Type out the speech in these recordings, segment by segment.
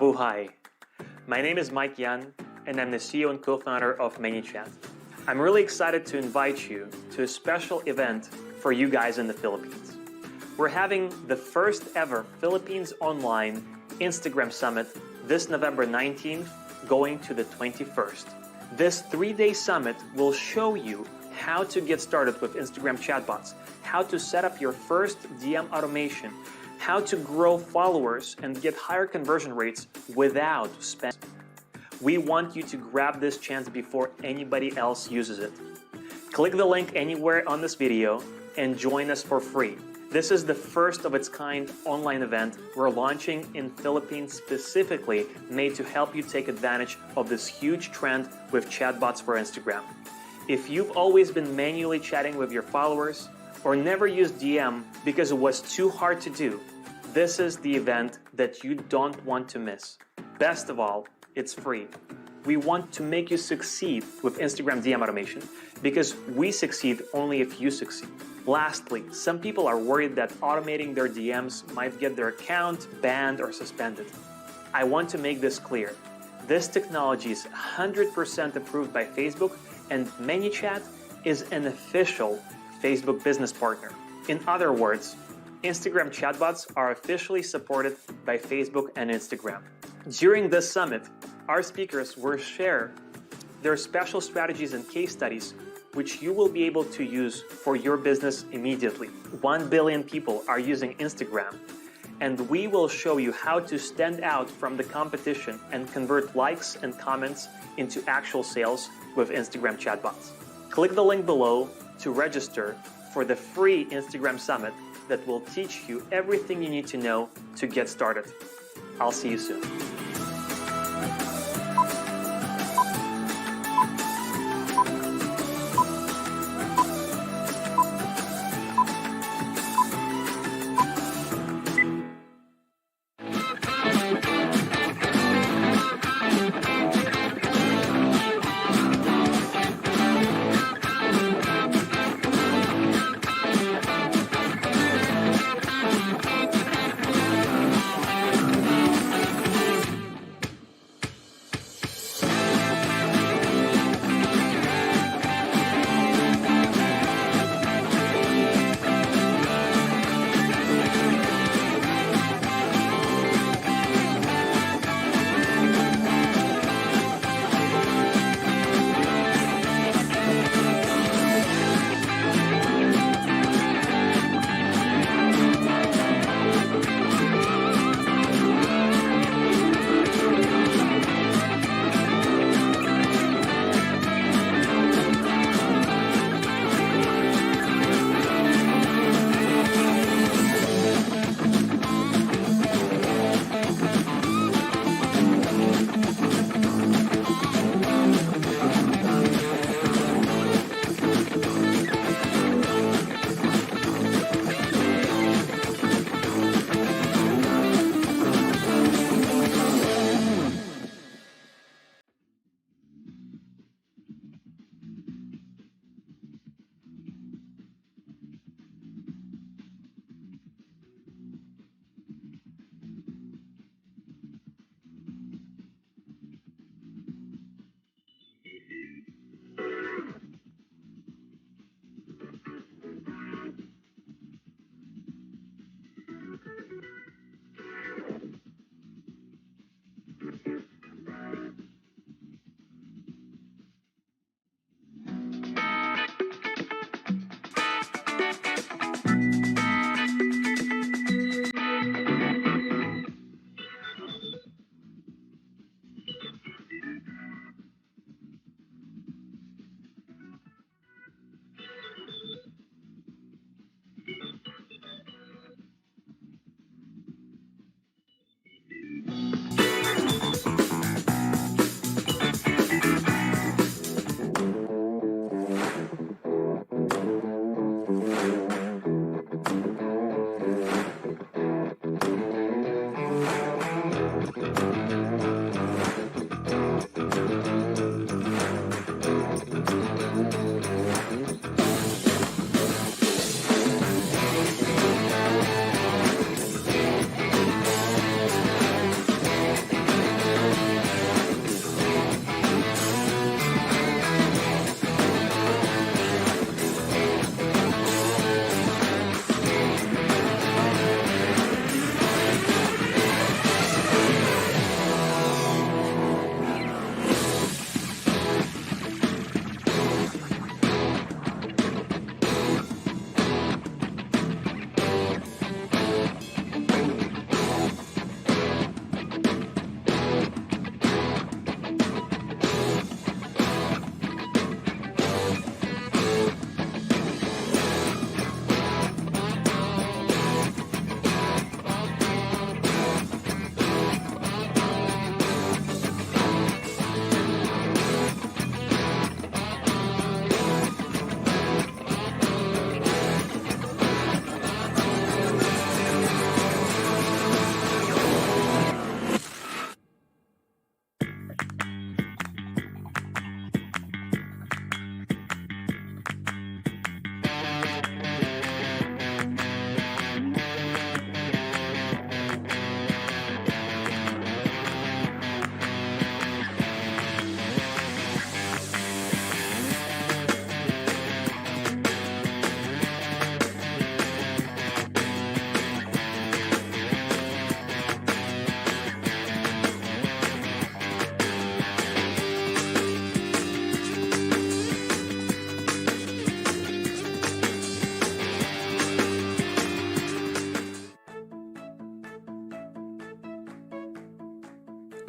Mabuhay! My name is Mike Yan, and I'm the CEO and co-founder of Manychat. I'm really excited to invite you to a special event for you guys in the Philippines. We're having the first ever Philippines Online Instagram Summit this November 19th, going to the 21st. This 3-day summit will show you how to get started with Instagram chatbots, how to set up your first DM automation, how to grow followers and get higher conversion rates without spending. We want you to grab this chance before anybody else uses it. Click the link anywhere on this video and join us for free. This is the first of its kind online event we're launching in Philippines, specifically made to help you take advantage of this huge trend with chatbots for Instagram. If you've always been manually chatting with your followers or never used DM because it was too hard to do, this is the event that you don't want to miss. Best of all, it's free. We want to make you succeed with Instagram DM automation because we succeed only if you succeed. Lastly, some people are worried that automating their DMs might get their account banned or suspended. I want to make this clear. This technology is 100% approved by Facebook, and Manychat is an official Facebook business partner. In other words, Instagram chatbots are officially supported by Facebook and Instagram. During this summit, our speakers will share their special strategies and case studies which you will be able to use for your business immediately. 1 billion people are using Instagram, and we will show you how to stand out from the competition and convert likes and comments into actual sales with Instagram chatbots. Click the link below to register for the free Instagram Summit that will teach you everything you need to know to get started. I'll see you soon.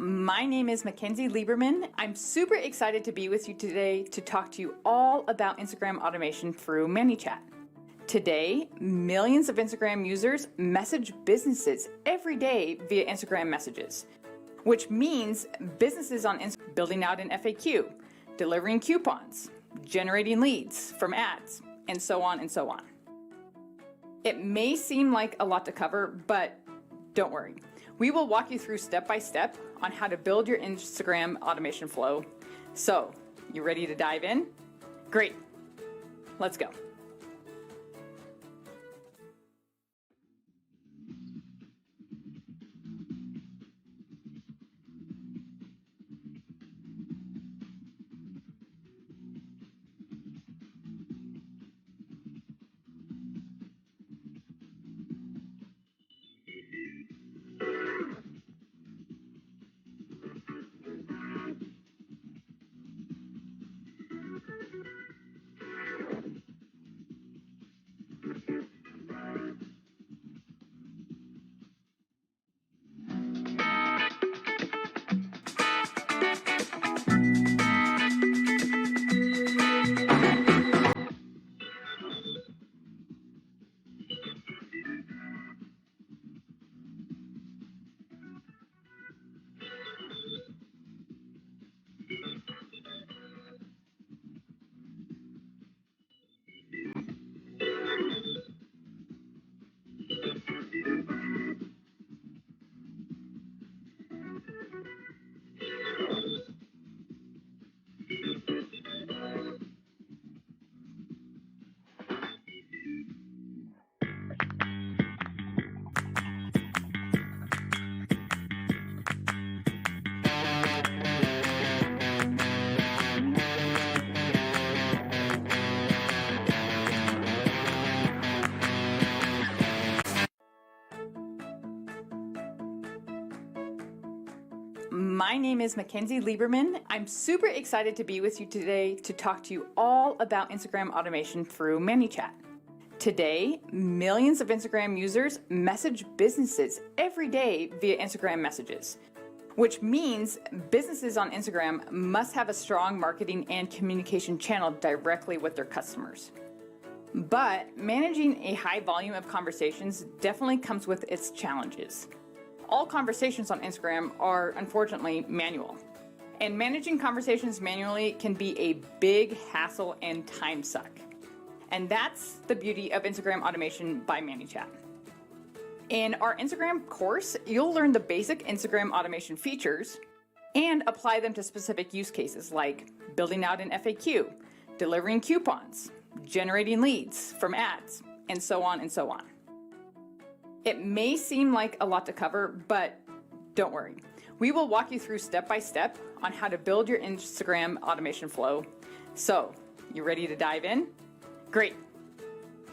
My name is Mackenzie Lieberman. I'm super excited to be with you today to talk to you all about Instagram automation through Manychat. Today, millions of Instagram users message businesses every day via Instagram messages, which means businesses on Instagram building out an FAQ, delivering coupons, generating leads from ads, and so on and so on. It may seem like a lot to cover, but don't worry. We will walk you through step by step on how to build your Instagram automation flow. So, you ready to dive in? Great. Let's go. My name is Mackenzie Lieberman. I'm super excited to be with you today to talk to you all about Instagram automation through Manychat. Today, millions of Instagram users message businesses every day via Instagram messages, which means businesses on Instagram must have a strong marketing and communication channel directly with their customers. But managing a high volume of conversations definitely comes with its challenges. All conversations on Instagram are unfortunately manual. And managing conversations manually can be a big hassle and time suck. And that's the beauty of Instagram automation by Manychat. In our Instagram course, you'll learn the basic Instagram automation features and apply them to specific use cases like building out an FAQ, delivering coupons, generating leads from ads, and so on and so on. It may seem like a lot to cover, but don't worry. We will walk you through step by step on how to build your Instagram automation flow. So, you ready to dive in? Great.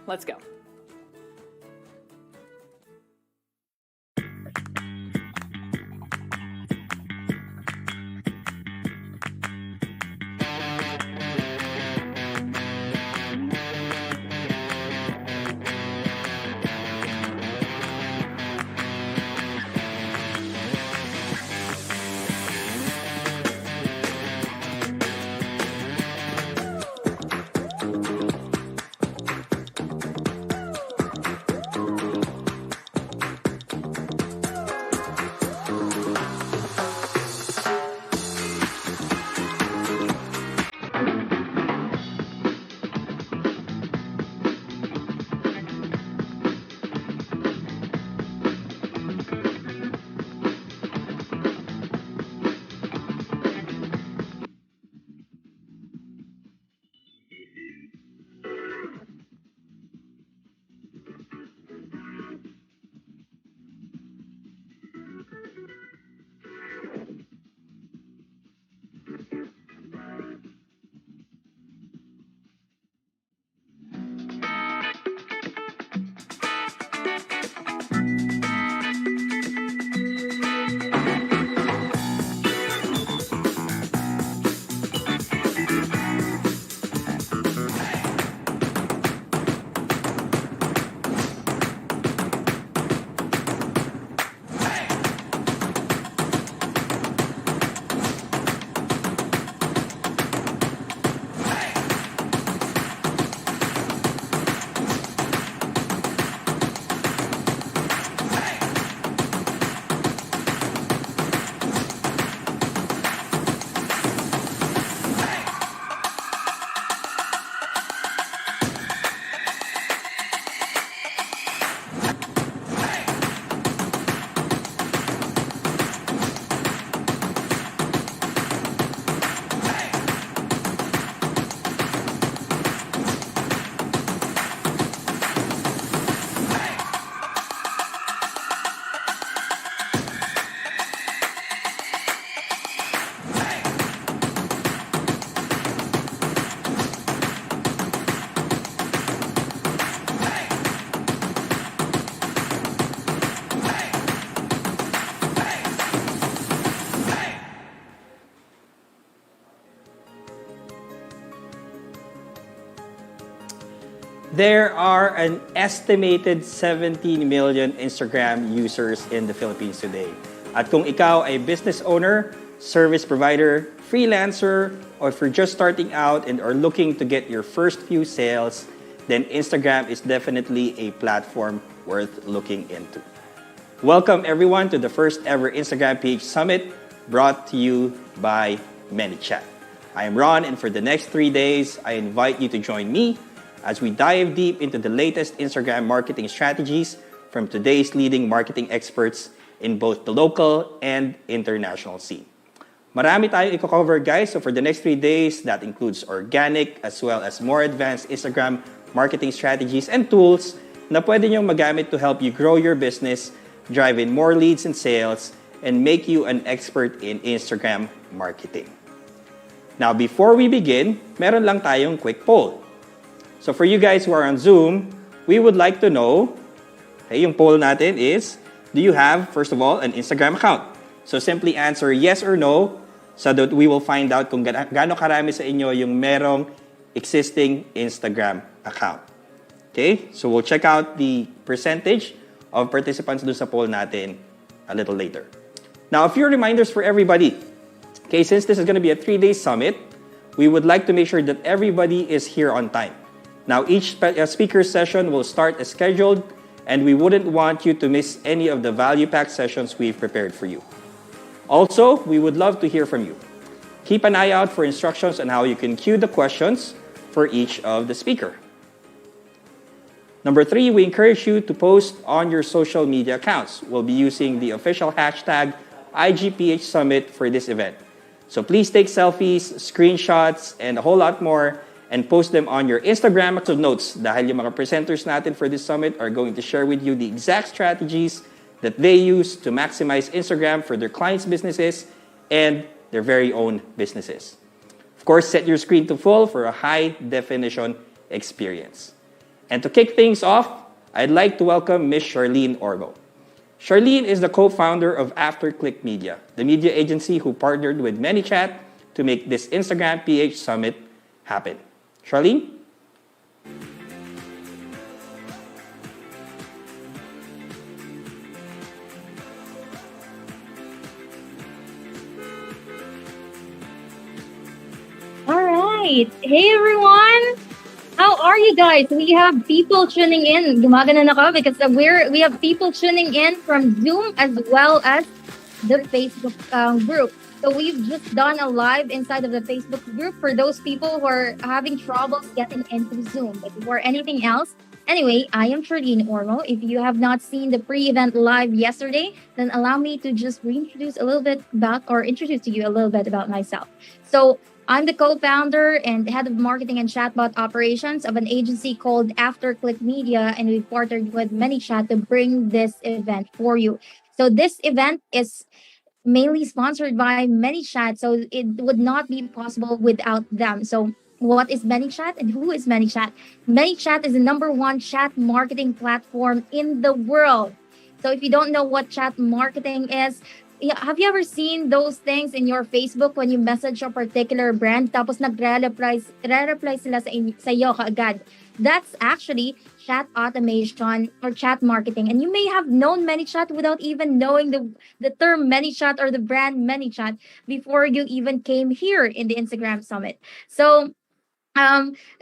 Let's go. there are an estimated 17 million Instagram users in the Philippines today. At kung ikaw ay business owner, service provider, freelancer, or if you're just starting out and are looking to get your first few sales, then Instagram is definitely a platform worth looking into. Welcome everyone to the first ever Instagram PH Summit brought to you by Manychat. I am Ron, and for the next 3 days, I invite you to join me as we dive deep into the latest Instagram marketing strategies from today's leading marketing experts in both the local and international scene. Marami tayong i-cover, guys, so for the next 3 days, that includes organic as well as more advanced Instagram marketing strategies and tools na pwede niyong magamit to help you grow your business, drive in more leads and sales, and make you an expert in Instagram marketing. Now, before we begin, meron lang tayong quick poll. So for you guys who are on Zoom, we would like to know, yung poll natin is, do you have, first of all, an Instagram account? So simply answer yes or no so that we will find out kung gaano karami sa inyo yung merong existing Instagram account. Okay? So we'll check out the percentage of participants dun sa poll natin a little later. Now, a few reminders for everybody. Okay, since this is going to be a 3-day summit, we would like to make sure that everybody is here on time. Now, each speaker session will start as scheduled, and we wouldn't want you to miss any of the value-packed sessions we've prepared for you. Also, we would love to hear from you. Keep an eye out for instructions on how you can queue the questions for each of the speaker. Number 3, we encourage you to post on your social media accounts. We'll be using the official hashtag IGPH Summit for this event. So please take selfies, screenshots, and a whole lot more and post them on your Instagram. So notes, dahil yung mga presenters natin for this summit are going to share with you the exact strategies that they use to maximize Instagram for their clients' businesses and their very own businesses. Of course, set your screen to full for a high-definition experience. And to kick things off, I'd like to welcome Ms. Charlene Ormo. Charlene is the co-founder of AfterClick Media, the media agency who partnered with Manychat to make this Instagram PH Summit happen. Charlene? All right. Hey, everyone. How are you guys? We have people tuning in. Gumagana na ako because we have people tuning in from Zoom as well as the Facebook group. So we've just done a live inside of the Facebook group for those people who are having troubles getting into Zoom. But before anything else, anyway, I am Charlene Ormo. If you have not seen the pre-event live yesterday, then allow me to just reintroduce a little bit about, or introduce to you a little bit about myself. So I'm the co-founder and head of marketing and chatbot operations of an agency called AfterClick Media, and we've partnered with Manychat to bring this event for you. So this event is mainly sponsored by Manychat, so it would not be possible without them. So what is Manychat and who is Manychat? Manychat is the #1 chat marketing platform in the world. So if you don't know what chat marketing is, yeah, have you ever seen those things in your Facebook when you message a particular brand tapos re-reply sila sa iyo kaagad? That's actually chat automation or chat marketing. And you may have known Manychat without even knowing the term Manychat or the brand Manychat before you even came here in the Instagram Summit. So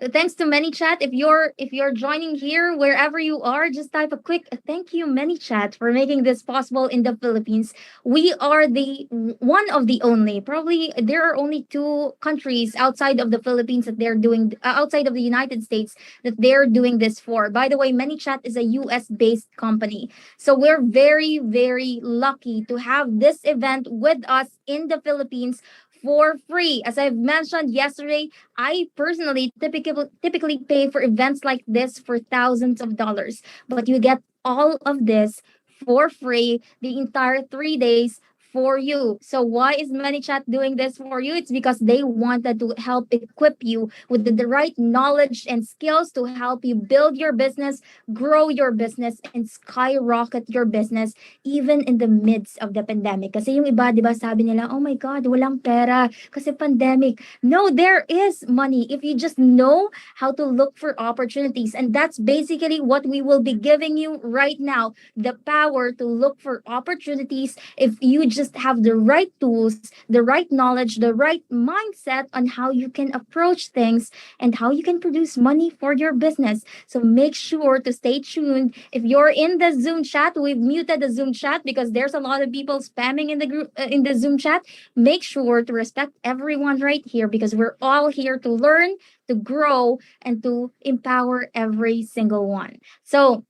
thanks to Manychat. If you're joining here wherever you are, just type a quick thank you Manychat for making this possible in the Philippines. We are the one of the only, probably there are only 2 countries outside of the Philippines that they're doing, outside of the United States, that they're doing this for. By the way, Manychat is a US based company, so we're very very lucky to have this event with us in the Philippines for free. As I've mentioned yesterday, I personally typically pay for events like this for thousands of dollars, but you get all of this for free the entire 3 days for you. So why is ManyChat doing this for you? It's because they wanted to help equip you with the right knowledge and skills to help you build your business, grow your business, and skyrocket your business even in the midst of the pandemic. Kasi yung iba, di ba, sabi nila, oh my God, walang pera kasi pandemic. No, there is money if you just know how to look for opportunities. And that's basically what we will be giving you right now, the power to look for opportunities if you just have the right tools, the right knowledge, the right mindset on how you can approach things and how you can produce money for your business. So make sure to stay tuned. If you're in the Zoom chat, we've muted the Zoom chat because there's a lot of people spamming in the group in the Zoom chat. Make sure to respect everyone right here because we're all here to learn, to grow, and to empower every single one. So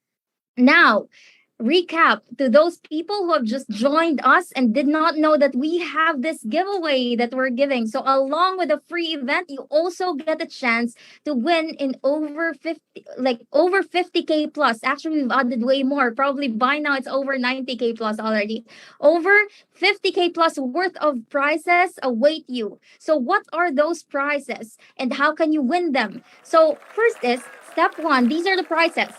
now, recap to those people who have just joined us and did not know that we have this giveaway that we're giving. So, along with a free event, you also get a chance to win in over 50, like over 50K plus. Actually, we've added way more. Probably by now it's over 90K plus already. Over 50K plus worth of prizes await you. So, what are those prizes and how can you win them? So, first is step one. These are the prizes.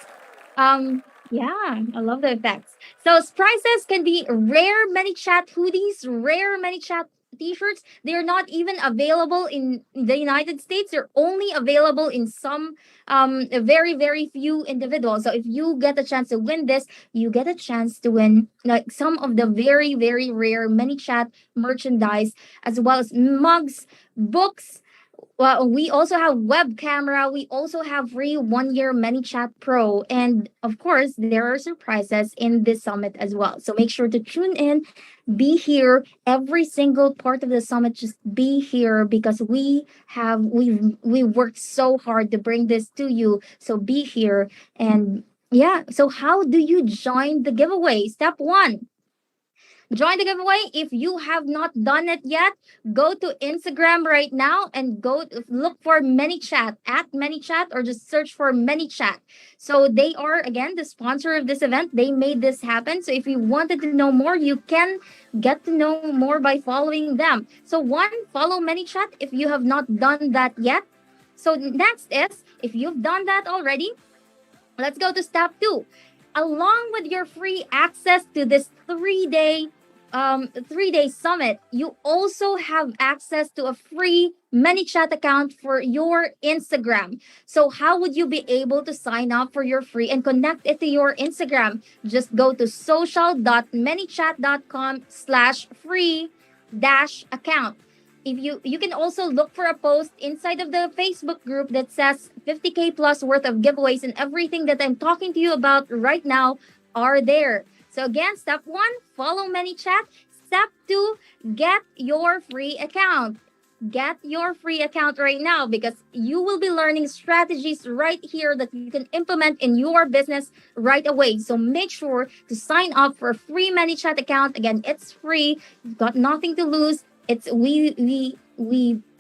Yeah, I love the effects. So prizes can be rare ManyChat hoodies, rare ManyChat t-shirts. They're not even available in the United States. They're only available in some very very few individuals. So if you get a chance to win this, you get a chance to win like some of the very very rare ManyChat merchandise as well as mugs, books. Well, we also have web camera. We also have free 1 year ManyChat Pro. And of course, there are surprises in this summit as well. So make sure to tune in, be here every single part of the summit. Just be here because we worked so hard to bring this to you. So be here. And yeah, so how do you join the giveaway? Step one, join the giveaway. If you have not done it yet, go to Instagram right now and look for ManyChat at ManyChat or just search for ManyChat. So they are again the sponsor of this event. They made this happen. So if you wanted to know more, you can get to know more by following them. So one, follow ManyChat if you have not done that yet. So next is if you've done that already, let's go to step two. Along with your free access to this 3 day summit, you also have access to a free ManyChat account for your Instagram. So how would you be able to sign up for your free and connect it to your Instagram? Just go to social.manychat.com/free dash account. If you can also look for a post inside of the Facebook group that says 50K plus worth of giveaways, and everything that I'm talking to you about right now are there. So again, step one, follow ManyChat. Step two, get your free account. Get your free account right now because you will be learning strategies right here that you can implement in your business right away. So make sure to sign up for a free ManyChat account. Again, it's free. You've got nothing to lose. It's we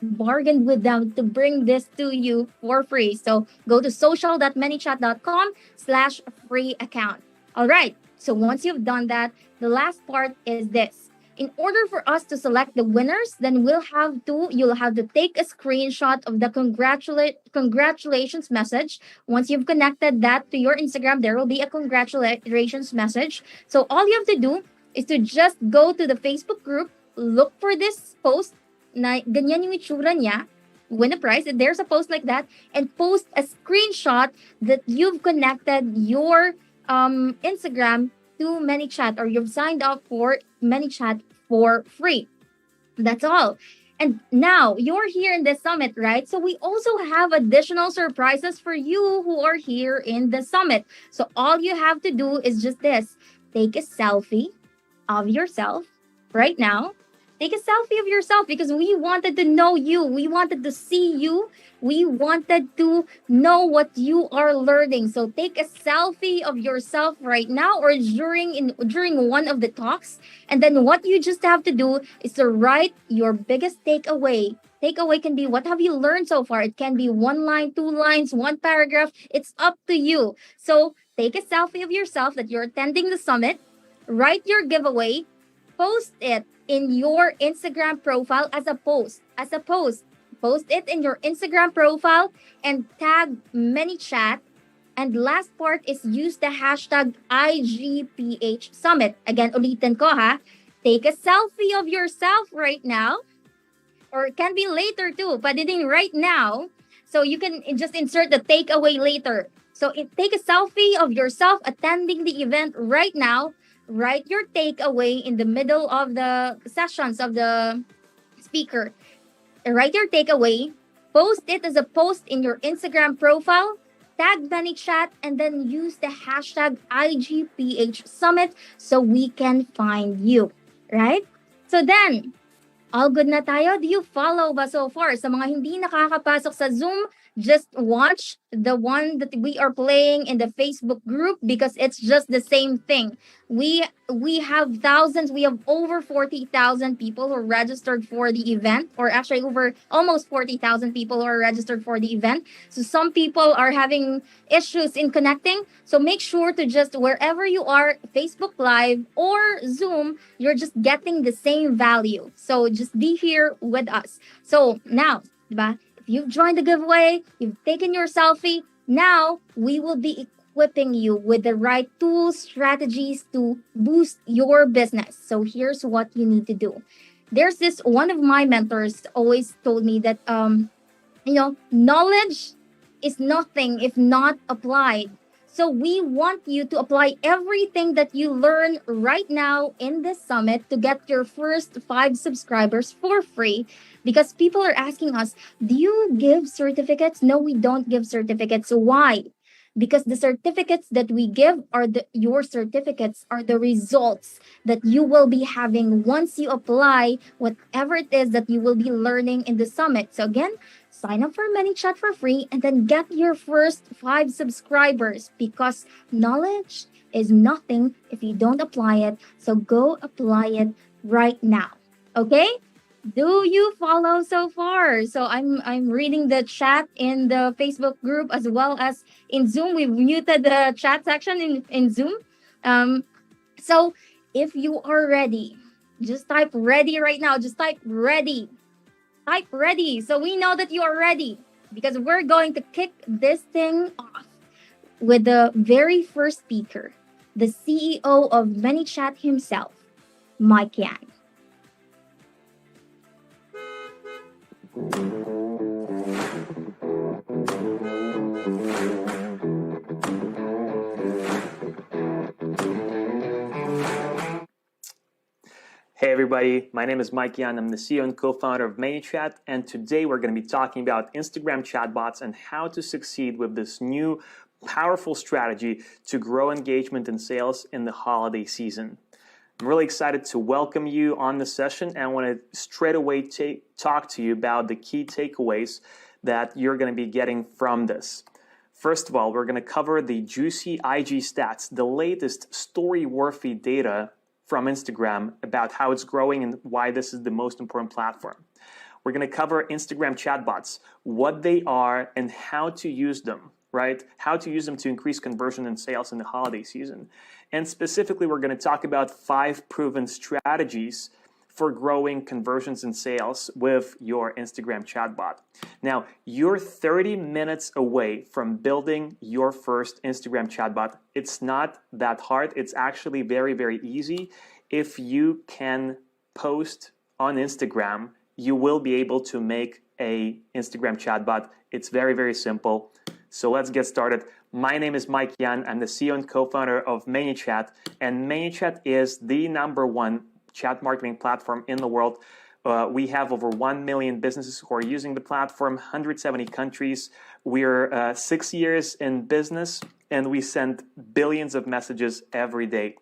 bargained with them to bring this to you for free. So go to social.manychat.com/free account. All right. So once you've done that, the last part is this. In order for us to select the winners, then you'll have to take a screenshot of the congratulations message. Once you've connected that to your Instagram, there will be a congratulations message. So all you have to do is to just go to the Facebook group, look for this post na ganyan yung itsura niya, win a prize, and there's a post like that, and post a screenshot that you've connected your Instagram to ManyChat or you've signed up for ManyChat for free. That's all. And now you're here in the summit, right? So we also have additional surprises for you who are here in the summit. So all you have to do is just this. Take a selfie of yourself right now. Take a selfie of yourself because we wanted to know you. We wanted to see you. We wanted to know what you are learning. So take a selfie of yourself right now or during one of the talks. And then what you just have to do is to write your biggest takeaway. Takeaway can be what have you learned so far? It can be 1 line, 2 lines, 1 paragraph. It's up to you. So take a selfie of yourself that you're attending the summit. Write your giveaway. post it in your Instagram profile as a post. Post it in your Instagram profile and tag Manychat. And last part is use the hashtag IGPH Summit. Again, ulitin ko ha. Take a selfie of yourself right now, or it can be later too, but din right now. So you can just insert the takeaway later. So take a selfie of yourself attending the event right now. Write your takeaway in the middle of the sessions of the speaker. Write your takeaway, post it as a post in your Instagram profile, tag Manychat, and then use the hashtag IGPH Summit so we can find you. Right? So then, all good na tayo? Do you follow ba so far? Sa mga hindi nakakapasok sa Zoom, just watch the one that we are playing in the Facebook group because it's just the same thing. We have thousands, we have over 40,000 people who are registered for the event, or actually over almost 40,000 people who are registered for the event. So some people are having issues in connecting. So make sure to just, wherever you are, Facebook Live or Zoom, you're just getting the same value. So just be here with us. So now, diba? If you've joined the giveaway, you've taken your selfie, now we will be equipping you with the right tools, strategies to boost your business. So here's what you need to do. There's this one of my mentors always told me that knowledge is nothing if not applied. So we want you to apply everything that you learn right now in this summit to get your first 5 subscribers for free. Because people are asking us, do you give certificates? No, we don't give certificates. Why? Because the certificates that we give your certificates are the results that you will be having once you apply whatever it is that you will be learning in the summit. So again, sign up for Manychat for free and then get your first 5 subscribers, because knowledge is nothing if you don't apply it. So go apply it right now. Okay? Do you follow so far? So I'm reading the chat in the Facebook group as well as in Zoom. We've muted the chat section in Zoom. So if you are ready, just type ready right now. Just type ready. Type ready. So we know that you are ready, because we're going to kick this thing off with the very first speaker, the CEO of Manychat himself, Mike Yan. Hey everybody, my name is Mike Yan. I'm the CEO and co-founder of Manychat, and today we're going to be talking about Instagram chatbots and how to succeed with this new powerful strategy to grow engagement and sales in the holiday season. I'm really excited to welcome you on the session, and I want to straight away talk to you about the key takeaways that you're going to be getting from this. First of all, we're going to cover the juicy IG stats, the latest story-worthy data from Instagram about how it's growing and why this is the most important platform. We're going to cover Instagram chatbots, what they are and how to use them, right? How to use them to increase conversion and sales in the holiday season. And specifically, we're going to talk about 5 proven strategies for growing conversions and sales with your Instagram chatbot. Now, you're 30 minutes away from building your first Instagram chatbot. It's not that hard. It's actually very, very easy. If you can post on Instagram, you will be able to make a Instagram chatbot. It's very, very simple. So let's get started. My name is Mike Yan. I'm the CEO and co-founder of Manychat, and Manychat is the #1 chat marketing platform in the world. We have over 1 million businesses who are using the platform, 170 countries. We're 6 years in business, and we send billions of messages every day.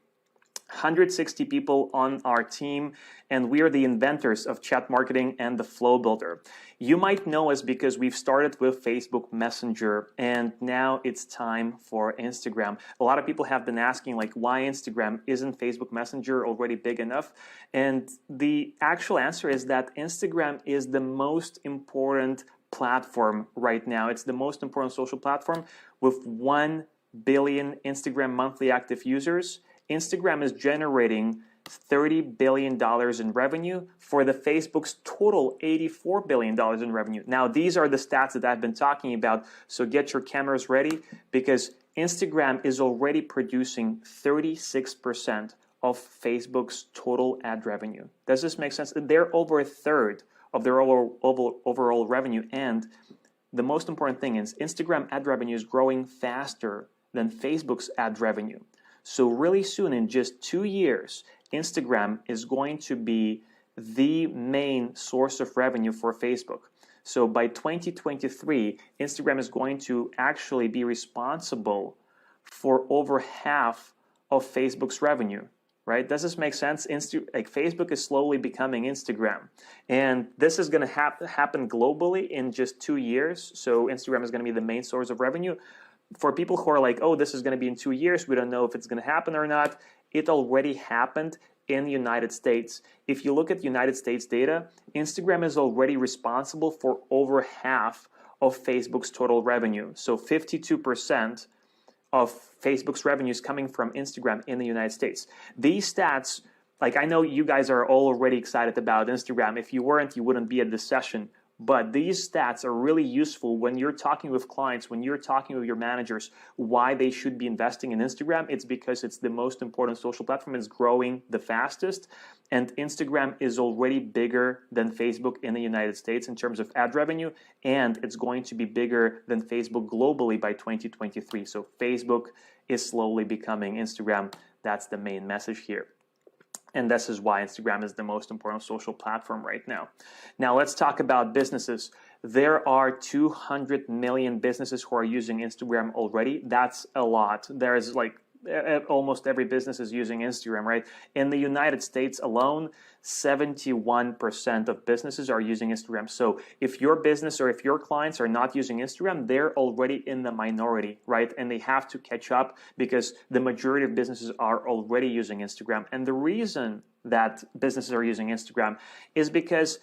160 people on our team, and we are the inventors of chat marketing and the flow builder. You might know us because we've started with Facebook Messenger, and now it's time for Instagram. A lot of people have been asking, like, why Instagram? Isn't Facebook Messenger already big enough? And the actual answer is that Instagram is the most important platform right now. It's the most important social platform with 1 billion Instagram monthly active users. Instagram is generating $30 billion in revenue for the Facebook's total $84 billion in revenue. Now, these are the stats that I've been talking about, so get your cameras ready because Instagram is already producing 36% of Facebook's total ad revenue. Does this make sense? They're over a third of their overall revenue, and the most important thing is Instagram ad revenue is growing faster than Facebook's ad revenue. So really soon, in just 2 years, Instagram is going to be the main source of revenue for Facebook. So by 2023, Instagram is going to actually be responsible for over half of Facebook's revenue. Right? Does this make sense? Facebook is slowly becoming Instagram. And this is going to happen globally in just 2 years. So Instagram is going to be the main source of revenue. For people who are like, oh, this is going to be in 2 years, we don't know if it's going to happen or not, it already happened in the United States. If you look at United States data, Instagram is already responsible for over half of Facebook's total revenue. So 52% of Facebook's revenues coming from Instagram in the United States. These stats, like I know you guys are all already excited about Instagram. If you weren't, you wouldn't be at this session. But these stats are really useful when you're talking with clients, when you're talking with your managers, why they should be investing in Instagram. It's because it's the most important social platform. It's growing the fastest. And Instagram is already bigger than Facebook in the United States in terms of ad revenue. And it's going to be bigger than Facebook globally by 2023. So Facebook is slowly becoming Instagram. That's the main message here. And this is why Instagram is the most important social platform right now. Now let's talk about businesses. There are 200 million businesses who are using Instagram already. That's a lot. There's like almost every business is using Instagram, right? In the United States alone, 71% of businesses are using Instagram. So if your business or if your clients are not using Instagram, they're already in the minority, right? And they have to catch up because the majority of businesses are already using Instagram. And the reason that businesses are using Instagram is because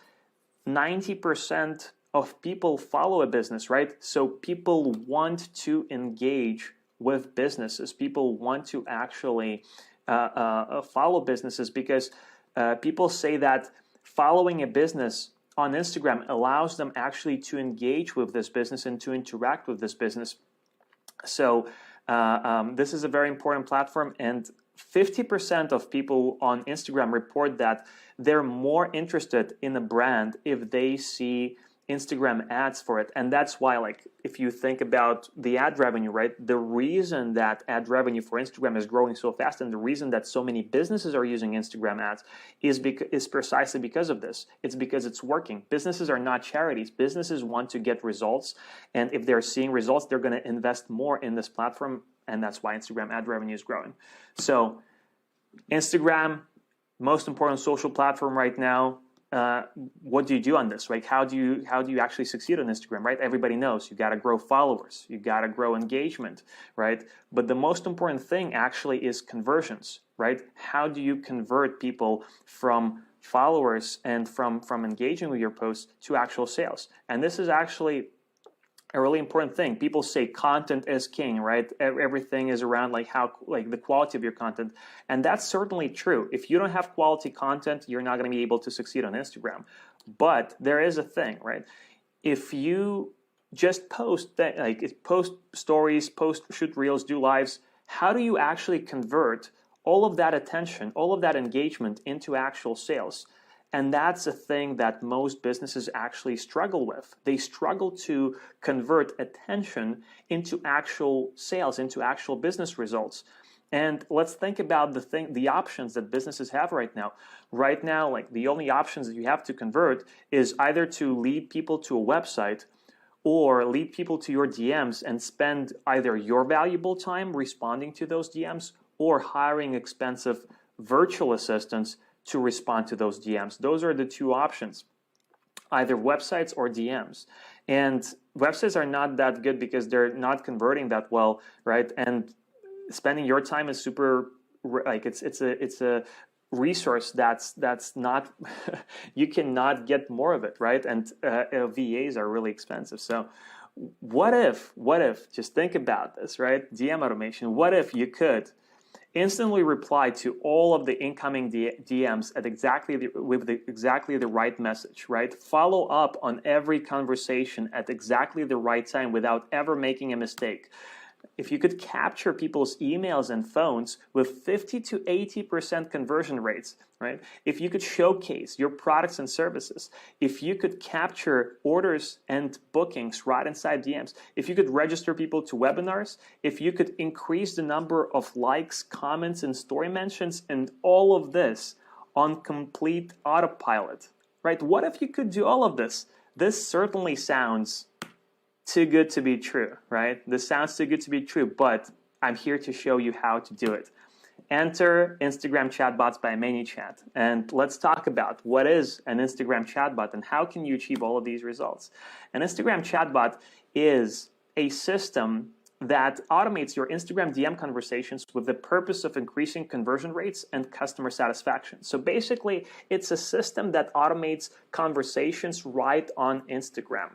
90% of people follow a business, right? So people want to engage with businesses. People want to actually follow businesses because people say that following a business on Instagram allows them actually to engage with this business and to interact with this business. So this is a very important platform, and 50% of people on Instagram report that they're more interested in a brand if they see Instagram ads for it. And that's why, like, if you think about the ad revenue, right, the reason that ad revenue for Instagram is growing so fast and the reason that so many businesses are using Instagram ads is precisely because of this. It's because it's working. Businesses are not charities. Businesses want to get results, and if they're seeing results, they're going to invest more in this platform, and that's why Instagram ad revenue is growing. So Instagram, most important social platform right now. What do you do on this, right? How do you actually succeed on Instagram, right? Everybody knows you got to grow followers, you got to grow engagement, right? But the most important thing actually is conversions, right? How do you convert people from followers and from engaging with your posts to actual sales? And this is actually a really important thing. People say content is king, right? Everything is around like the quality of your content. And that's certainly true. If you don't have quality content, you're not going to be able to succeed on Instagram. But there is a thing, right? If you just post stories, shoot reels, do lives, how do you actually convert all of that attention, all of that engagement into actual sales? And that's a thing that most businesses actually struggle with. They struggle to convert attention into actual sales, into actual business results. And let's think about the options that businesses have right now. Right now, like the only options that you have to convert is either to lead people to a website or lead people to your DMs and spend either your valuable time responding to those DMs or hiring expensive virtual assistants to respond to those DMs. Those are the two options, either websites or DMs. And websites are not that good because they're not converting that well, right? And spending your time is super, like it's a resource that's not, you cannot get more of it, right? And VAs are really expensive. So what if, just think about this, right? DM automation, what if you could, instantly reply to all of the incoming DMs at with exactly the right message, right? Follow up on every conversation at exactly the right time without ever making a mistake. If you could capture people's emails and phones with 50 to 80% conversion rates, right? If you could showcase your products and services, if you could capture orders and bookings right inside DMs, if you could register people to webinars, if you could increase the number of likes, comments, and story mentions, and all of this on complete autopilot, right? What if you could do all of this? This certainly sounds too good to be true, right? This sounds too good to be true, but I'm here to show you how to do it. Enter Instagram chatbots by Manychat, and let's talk about what is an Instagram chatbot and how can you achieve all of these results. An Instagram chatbot is a system that automates your Instagram DM conversations with the purpose of increasing conversion rates and customer satisfaction. So basically, it's a system that automates conversations right on Instagram.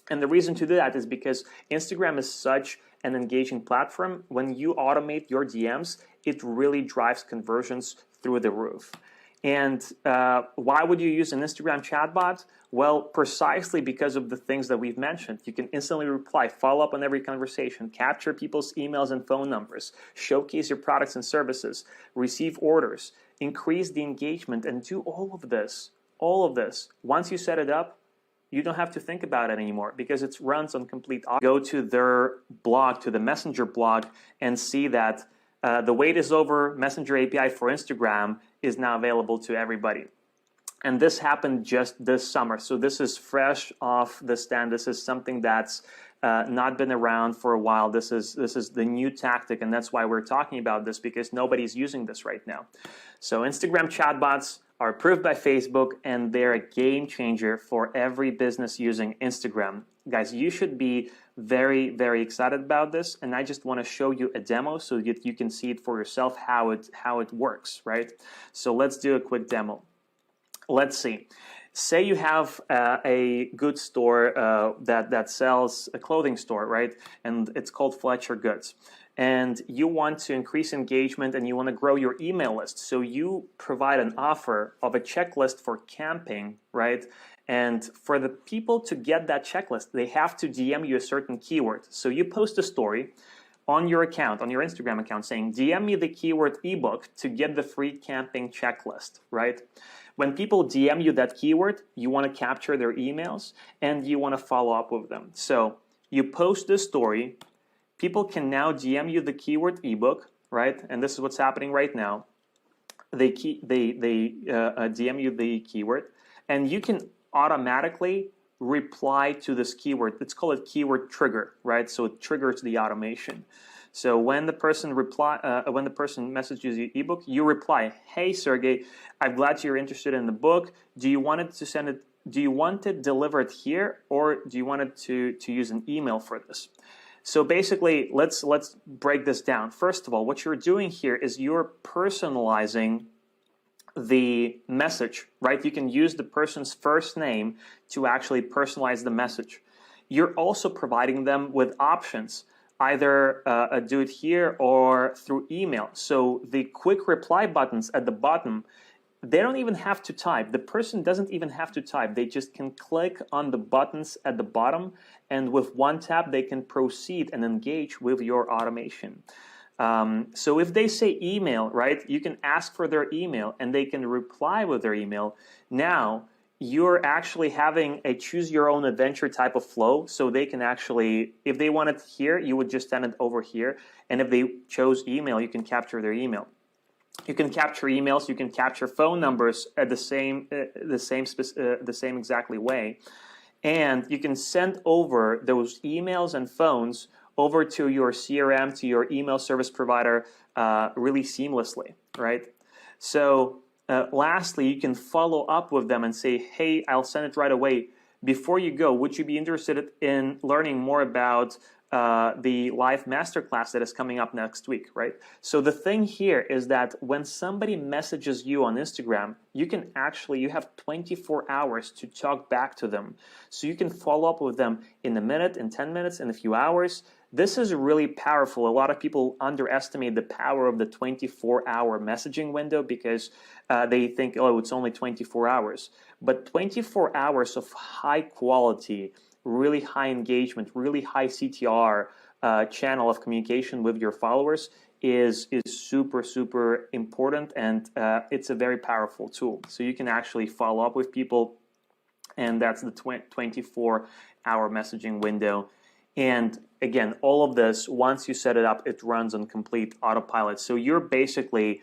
And the reason to do that is because Instagram is such an engaging platform. When you automate your DMs, it really drives conversions through the roof. And why would you use an Instagram chatbot? Well, precisely because of the things that we've mentioned. You can instantly reply, follow up on every conversation, capture people's emails and phone numbers, showcase your products and services, receive orders, increase the engagement, and do all of this. Once you set it up, you don't have to think about it anymore because it runs on complete auto. Go to their blog, to the Messenger blog, and see that the wait is over. Messenger API for Instagram is now available to everybody. And this happened just this summer. So this is fresh off the stand. This is something that's not been around for a while. This is the new tactic, and that's why we're talking about this, because nobody's using this right now. So Instagram chatbots are approved by Facebook, and they're a game changer for every business using Instagram. Guys, you should be very, very excited about this, and I just want to show you a demo so that you can see it for yourself how it works, right? So let's do a quick demo. Let's see. Say you have a goods store that sells a clothing store, right? And it's called Fletcher Goods. And you want to increase engagement and you want to grow your email list. So you provide an offer of a checklist for camping, right? And for the people to get that checklist, they have to DM you a certain keyword. So you post a story on your account, on your Instagram account, saying, DM me the keyword ebook to get the free camping checklist, right? When people DM you that keyword, you want to capture their emails and you want to follow up with them. So you post this story. People can now DM you the keyword ebook, right? And this is what's happening right now. They DM you the keyword, and you can automatically reply to this keyword. Let's call it keyword trigger, right? So it triggers the automation. So when the person messages you ebook, you reply, "Hey Sergey, I'm glad you're interested in the book. Do you want it delivered here, or do you want it to use an email for this?" So basically, let's break this down. First of all, what you're doing here is you're personalizing the message, right? You can use the person's first name to actually personalize the message. You're also providing them with options, either do it here or through email. So the quick reply buttons at the bottom, they don't even have to type. The person doesn't even have to type. They just can click on the buttons at the bottom, and with one tap, they can proceed and engage with your automation. So if they say email, right, you can ask for their email, and they can reply with their email. Now, you're actually having a choose your own adventure type of flow. So they can actually, if they want it here, you would just send it over here. And if they chose email, you can capture their email. You can capture emails, you can capture phone numbers at the same exactly way, and you can send over those emails and phones over to your CRM, to your email service provider, really seamlessly, right? So lastly, you can follow up with them and say, "Hey, I'll send it right away. Before you go, would you be interested in learning more about the live masterclass that is coming up next week," right? So the thing here is that when somebody messages you on Instagram, you have 24 hours to talk back to them. So you can follow up with them in a minute, in 10 minutes, in a few hours. This is really powerful. A lot of people underestimate the power of the 24-hour messaging window because they think, oh, it's only 24 hours. But 24 hours of high quality, really high engagement, really high CTR channel of communication with your followers is super, super important, and it's a very powerful tool. So you can actually follow up with people, and that's the 24-hour messaging window. And again, all of this, once you set it up, it runs on complete autopilot. So you're basically,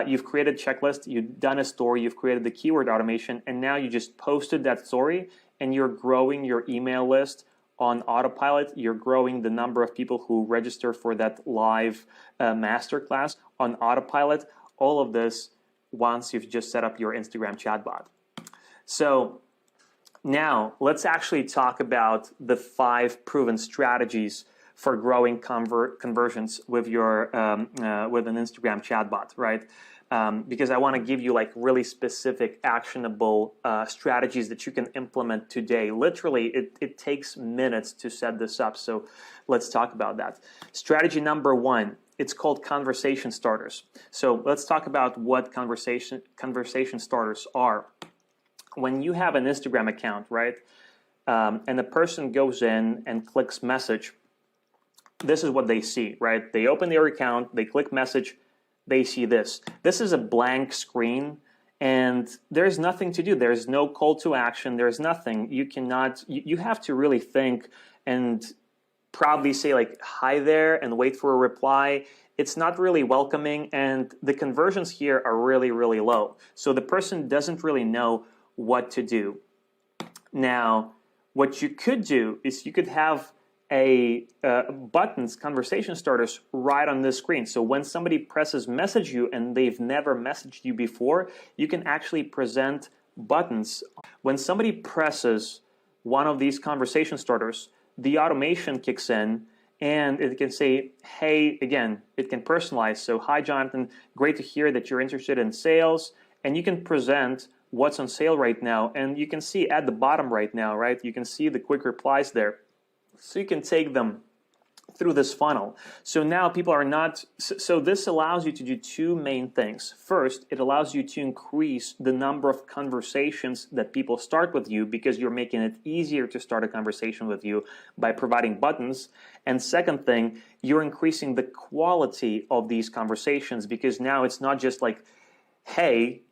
you've created a checklist, you've done a story, you've created the keyword automation, and now you just posted that story, and you're growing your email list on autopilot. You're growing the number of people who register for that live masterclass on autopilot. All of this once you've just set up your Instagram chatbot. So now, let's actually talk about the 5 proven strategies for growing conversions with your with an Instagram chatbot, right? Because I want to give you like really specific, actionable strategies that you can implement today. Literally, it takes minutes to set this up. So let's talk about that. Strategy number 1. It's called conversation starters. So let's talk about what conversation starters are. When you have an Instagram account, right, and a person goes in and clicks message, this is what they see, right? They open their account, they click message, they see this. This is a blank screen, and there's nothing to do. There's no call to action. There's nothing. You cannot, you have to really think and probably say like, hi there, and wait for a reply. It's not really welcoming, and the conversions here are really, really low. So the person doesn't really know what to do. Now, what you could do is you could have a buttons, conversation starters, right on this screen. So when somebody presses message you and they've never messaged you before, you can actually present buttons. When somebody presses one of these conversation starters, the automation kicks in, and it can say, hey, again, it can personalize. So, hi, Jonathan, great to hear that you're interested in sales. And you can present what's on sale right now, and you can see at the bottom right now, right, you can see the quick replies there. So you can take them through this funnel. So now people are not, so this allows you to do 2 main things. First, it allows you to increase the number of conversations that people start with you, because you're making it easier to start a conversation with you by providing buttons. And second thing, you're increasing the quality of these conversations, because now it's not just like, hey,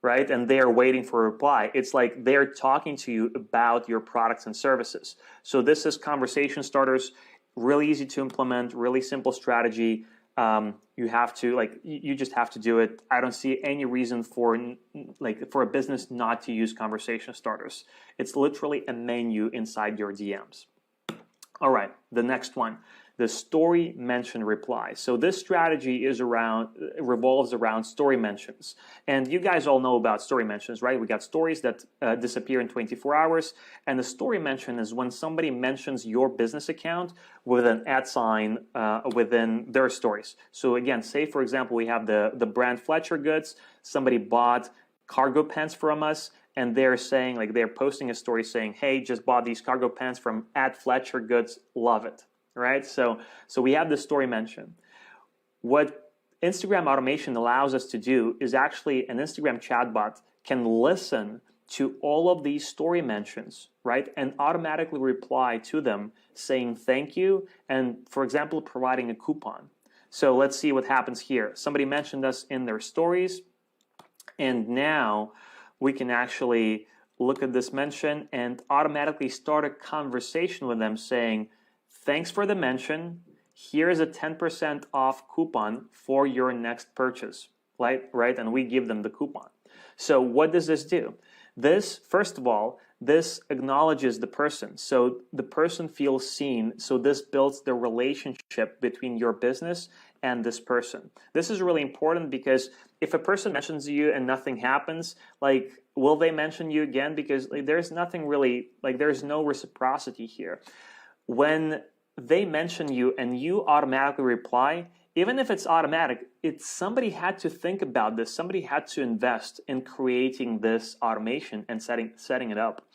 right, and they're waiting for a reply. It's like they're talking to you about your products and services. So this is conversation starters, really easy to implement, really simple strategy. You have to, like, you just have to do it. I don't see any reason for a business not to use conversation starters. It's literally a menu inside your DMs. All right, the next one, the story mention reply. So this strategy revolves around story mentions. And you guys all know about story mentions, right? We got stories that disappear in 24 hours. And the story mention is when somebody mentions your business account with an @ sign within their stories. So again, say for example, we have the brand Fletcher Goods. Somebody bought cargo pants from us, and they're saying, like, they're posting a story saying, hey, just bought these cargo pants from @Fletcher Goods, love it. Right? So we have this story mention. What Instagram automation allows us to do is actually an Instagram chatbot can listen to all of these story mentions, right? And automatically reply to them saying thank you, and for example, providing a coupon. So let's see what happens here. Somebody mentioned us in their stories, and now we can actually look at this mention and automatically start a conversation with them saying, thanks for the mention. Here is a 10% off coupon for your next purchase, right? And we give them the coupon. So what does this do? This, first of all, this acknowledges the person. So the person feels seen. So this builds the relationship between your business and this person. This is really important because if a person mentions you and nothing happens, like, will they mention you again? Because there's nothing really, there's no reciprocity here. When they mention you and you automatically reply, even if it's automatic, somebody had to think about this. Somebody had to invest in creating this automation and setting it up.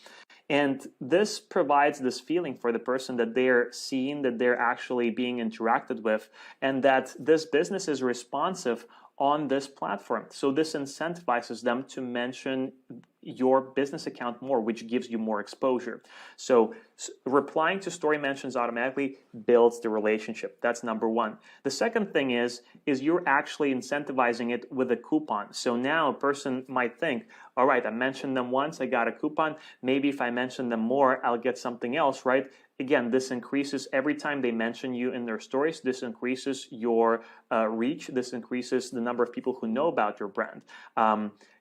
And this provides this feeling for the person that they're seen, that they're actually being interacted with, and that this business is responsive on this platform. So this incentivizes them to mention your business account more, which gives you more exposure. So replying to story mentions automatically builds the relationship. That's number one. The second thing is you're actually incentivizing it with a coupon. So now a person might think, all right, I mentioned them once, I got a coupon. Maybe if I mention them more, I'll get something else, right? Again, this increases every time they mention you in their stories. This increases your reach. This increases the number of people who know about your brand.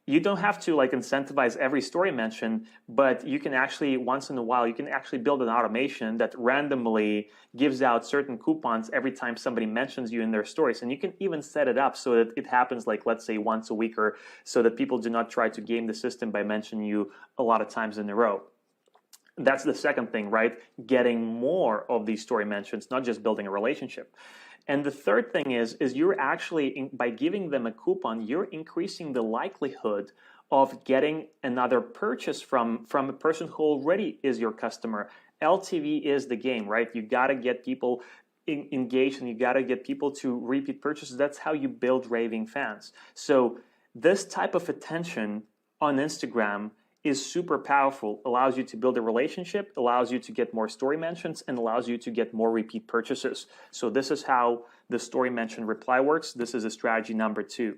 You don't have to like incentivize every story mention, but you can actually, once in a while, you can actually build an automation that randomly gives out certain coupons every time somebody mentions you in their stories. And you can even set it up so that it happens like, let's say, once a week, or so that people do not try to game the system by mentioning you a lot of times in a row. That's the second thing, right? Getting more of these story mentions, not just building a relationship. And the third thing is you're actually, by giving them a coupon, you're increasing the likelihood of getting another purchase from a person who already is your customer. LTV is the game, right? You got to get people engaged, and you got to get people to repeat purchases. That's how you build raving fans. So this type of attention on Instagram is super powerful, allows you to build a relationship, allows you to get more story mentions, and allows you to get more repeat purchases. So this is how the story mention reply works. This is a strategy number 2.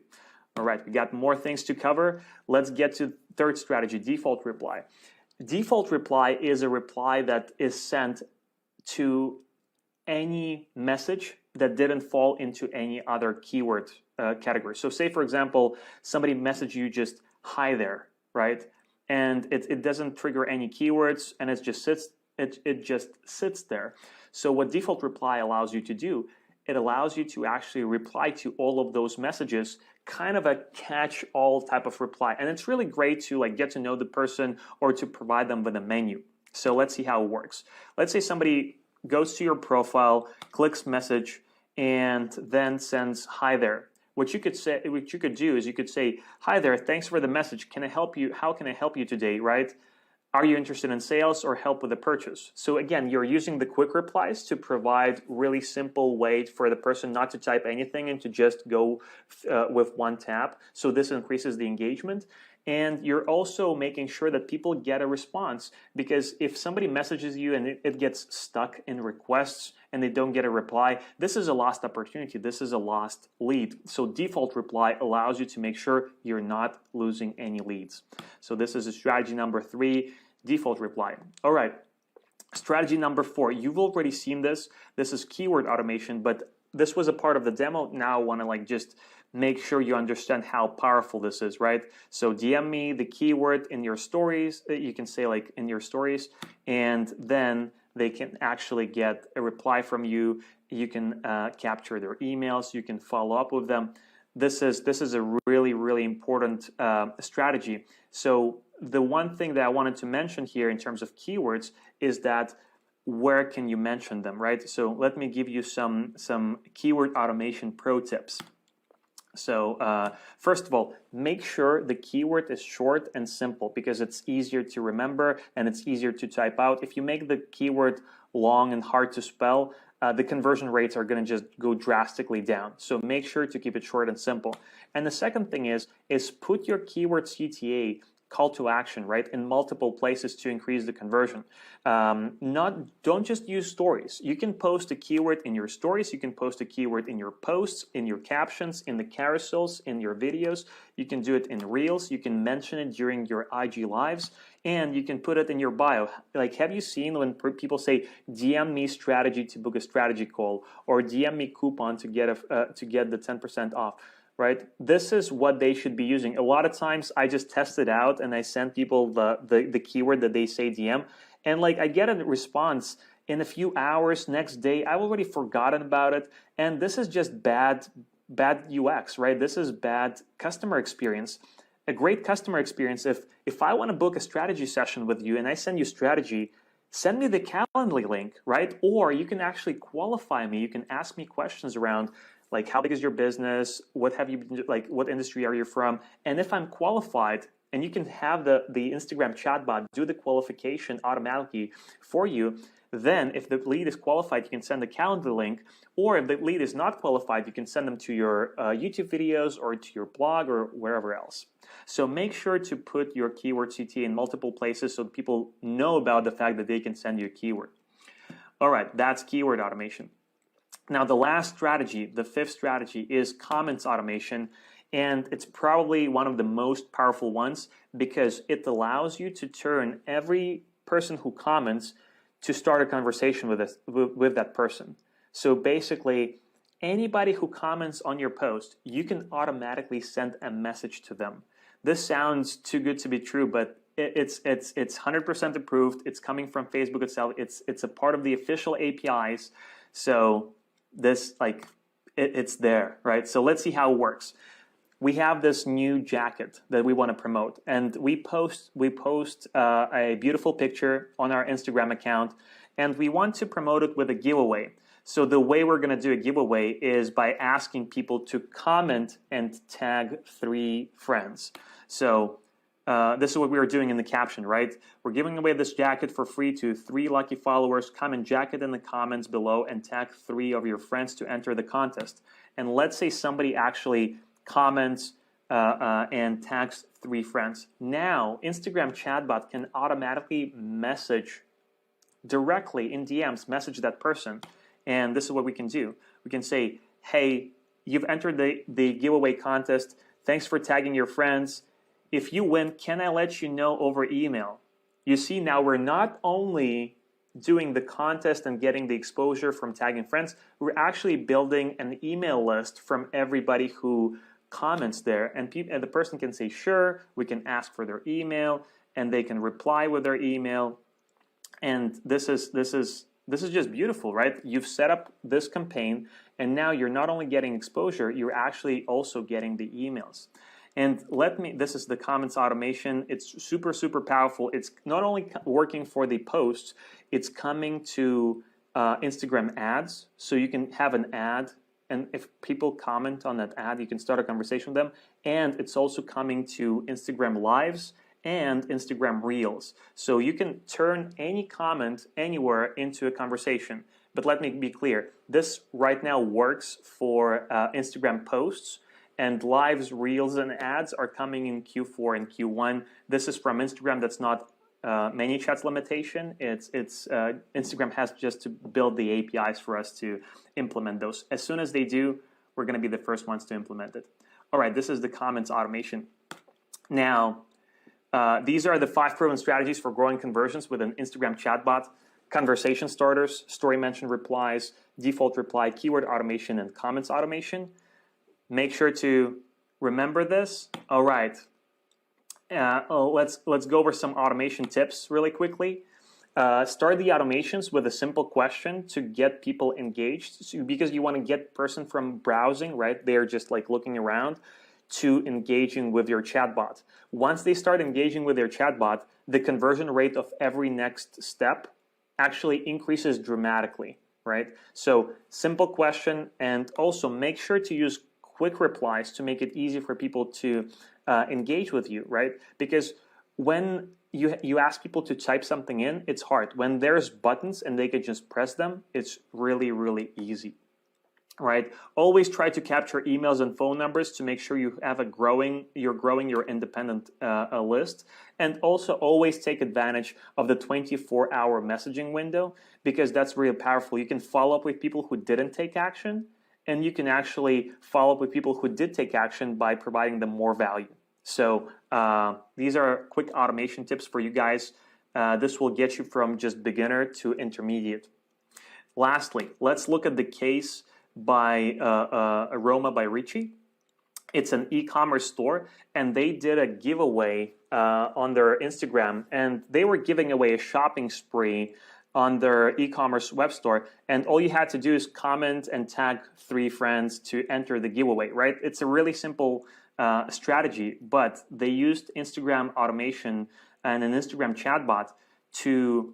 All right, we got more things to cover. Let's get to third strategy, default reply. Default reply is a reply that is sent to any message that didn't fall into any other keyword category. So say, for example, somebody messaged you just, hi there, right? And it doesn't trigger any keywords, and it just sits there. So what default reply allows you to do, it allows you to actually reply to all of those messages, kind of a catch-all type of reply. And it's really great to like get to know the person or to provide them with a menu. So let's see how it works. Let's say somebody goes to your profile, clicks message, and then sends hi there. What you could do is you could say, hi there, thanks for the message. Can I help you? How can I help you today, right? Are you interested in sales or help with a purchase? So again, you're using the quick replies to provide really simple way for the person not to type anything and to just go with one tap. So this increases the engagement. And you're also making sure that people get a response, because if somebody messages you and it gets stuck in requests and they don't get a reply, this is a lost opportunity. This is a lost lead. So default reply allows you to make sure you're not losing any leads. So this is a strategy number 3, default reply. All right, strategy number 4. You've already seen this. This is keyword automation, but this was a part of the demo. Now I want to like just make sure you understand how powerful this is, right? So DM me the keyword in your stories. You can say like in your stories, and then they can actually get a reply from you. You can capture their emails. You can follow up with them. This is a really, really important strategy. So the one thing that I wanted to mention here in terms of keywords is that where can you mention them, right? So let me give you some keyword automation pro tips. So first of all, make sure the keyword is short and simple, because it's easier to remember and it's easier to type out. If you make the keyword long and hard to spell, the conversion rates are going to just go drastically down. So make sure to keep it short and simple. And the second thing is put your keyword CTA, call to action, right, in multiple places to increase the conversion. Don't just use stories. You can post a keyword in your stories. You can post a keyword in your posts, in your captions, in the carousels, in your videos. You can do it in Reels. You can mention it during your IG lives, and you can put it in your bio. Like, have you seen when people say, DM me strategy to book a strategy call, or DM me coupon to get the 10% off? Right? This is what they should be using. A lot of times I just test it out and I send people the keyword that they say DM, and like I get a response in a few hours. Next day I've already forgotten about it, and this is just bad UX, right? This is bad customer experience. A great customer experience, if I want to book a strategy session with you and I send you strategy, send me the Calendly link, right? Or you can actually qualify me. You can ask me questions around like, how big is your business? What have you been, like, what industry are you from? And if I'm qualified and you can have the Instagram chatbot do the qualification automatically for you. Then if the lead is qualified, you can send the calendar link, or if the lead is not qualified, you can send them to your YouTube videos or to your blog or wherever else. So make sure to put your keyword CTA in multiple places so people know about the fact that they can send you a keyword. All right, that's keyword automation. Now the last strategy, the fifth strategy, is comments automation, and it's probably one of the most powerful ones because it allows you to turn every person who comments to start a conversation with that person. So basically, anybody who comments on your post, you can automatically send a message to them. This sounds too good to be true, but it's 100% approved. It's coming from Facebook itself. It's a part of the official APIs. So this, like, it's there, right? So let's see how it works. We have this new jacket that we want to promote, and we post a beautiful picture on our Instagram account, and we want to promote it with a giveaway. So the way we're going to do a giveaway is by asking people to comment and tag 3 friends. So this is what we were doing in the caption, right? We're giving away this jacket for free to 3 lucky followers. Comment jacket in the comments below and tag 3 of your friends to enter the contest. And let's say somebody actually comments and tags 3 friends. Now, Instagram chatbot can automatically message directly in DMs, message that person. And this is what we can do. We can say, hey, you've entered the giveaway contest. Thanks for tagging your friends. If you win, can I let you know over email? You see, now we're not only doing the contest and getting the exposure from tagging friends, we're actually building an email list from everybody who comments there, and the person can say sure, we can ask for their email, and they can reply with their email. And this is just beautiful, right? You've set up this campaign, and now you're not only getting exposure, you're actually also getting the emails. And this is the comments automation. It's super, super powerful. It's not only working for the posts, it's coming to Instagram ads. So you can have an ad, and if people comment on that ad, you can start a conversation with them. And it's also coming to Instagram Lives and Instagram Reels. So you can turn any comment anywhere into a conversation. But let me be clear, this right now works for Instagram posts, and Lives, Reels, and ads are coming in Q4 and Q1. This is from Instagram. That's not Manychat's limitation. It's Instagram has just to build the APIs for us to implement those. As soon as they do, we're going to be the first ones to implement it. All right, this is the comments automation. Now, these are the 5 proven strategies for growing conversions with an Instagram chatbot: conversation starters, story mention replies, default reply, keyword automation, and comments automation. Make sure to remember this. All right. Let's go over some automation tips really quickly. Start the automations with a simple question to get people engaged, because you want to get person from browsing, right? They're just like looking around, to engaging with your chatbot. Once they start engaging with their chatbot, the conversion rate of every next step actually increases dramatically, right? So simple question, and also make sure to use quick replies to make it easy for people to engage with you, right? Because when you ask people to type something in, it's hard. When there's buttons and they can just press them, it's really, really easy, right? Always try to capture emails and phone numbers to make sure you have you're growing your independent list. And also always take advantage of the 24-hour messaging window, because that's really powerful. You can follow up with people who didn't take action, and you can actually follow up with people who did take action by providing them more value. So these are quick automation tips for you guys. This will get you from just beginner to intermediate. Lastly, let's look at the case by Aroma by Ricci. It's an e-commerce store, and they did a giveaway on their Instagram, and they were giving away a shopping spree on their e-commerce web store, and all you had to do is comment and tag 3 friends to enter the giveaway, right? It's a really simple strategy, but they used Instagram automation and an Instagram chatbot to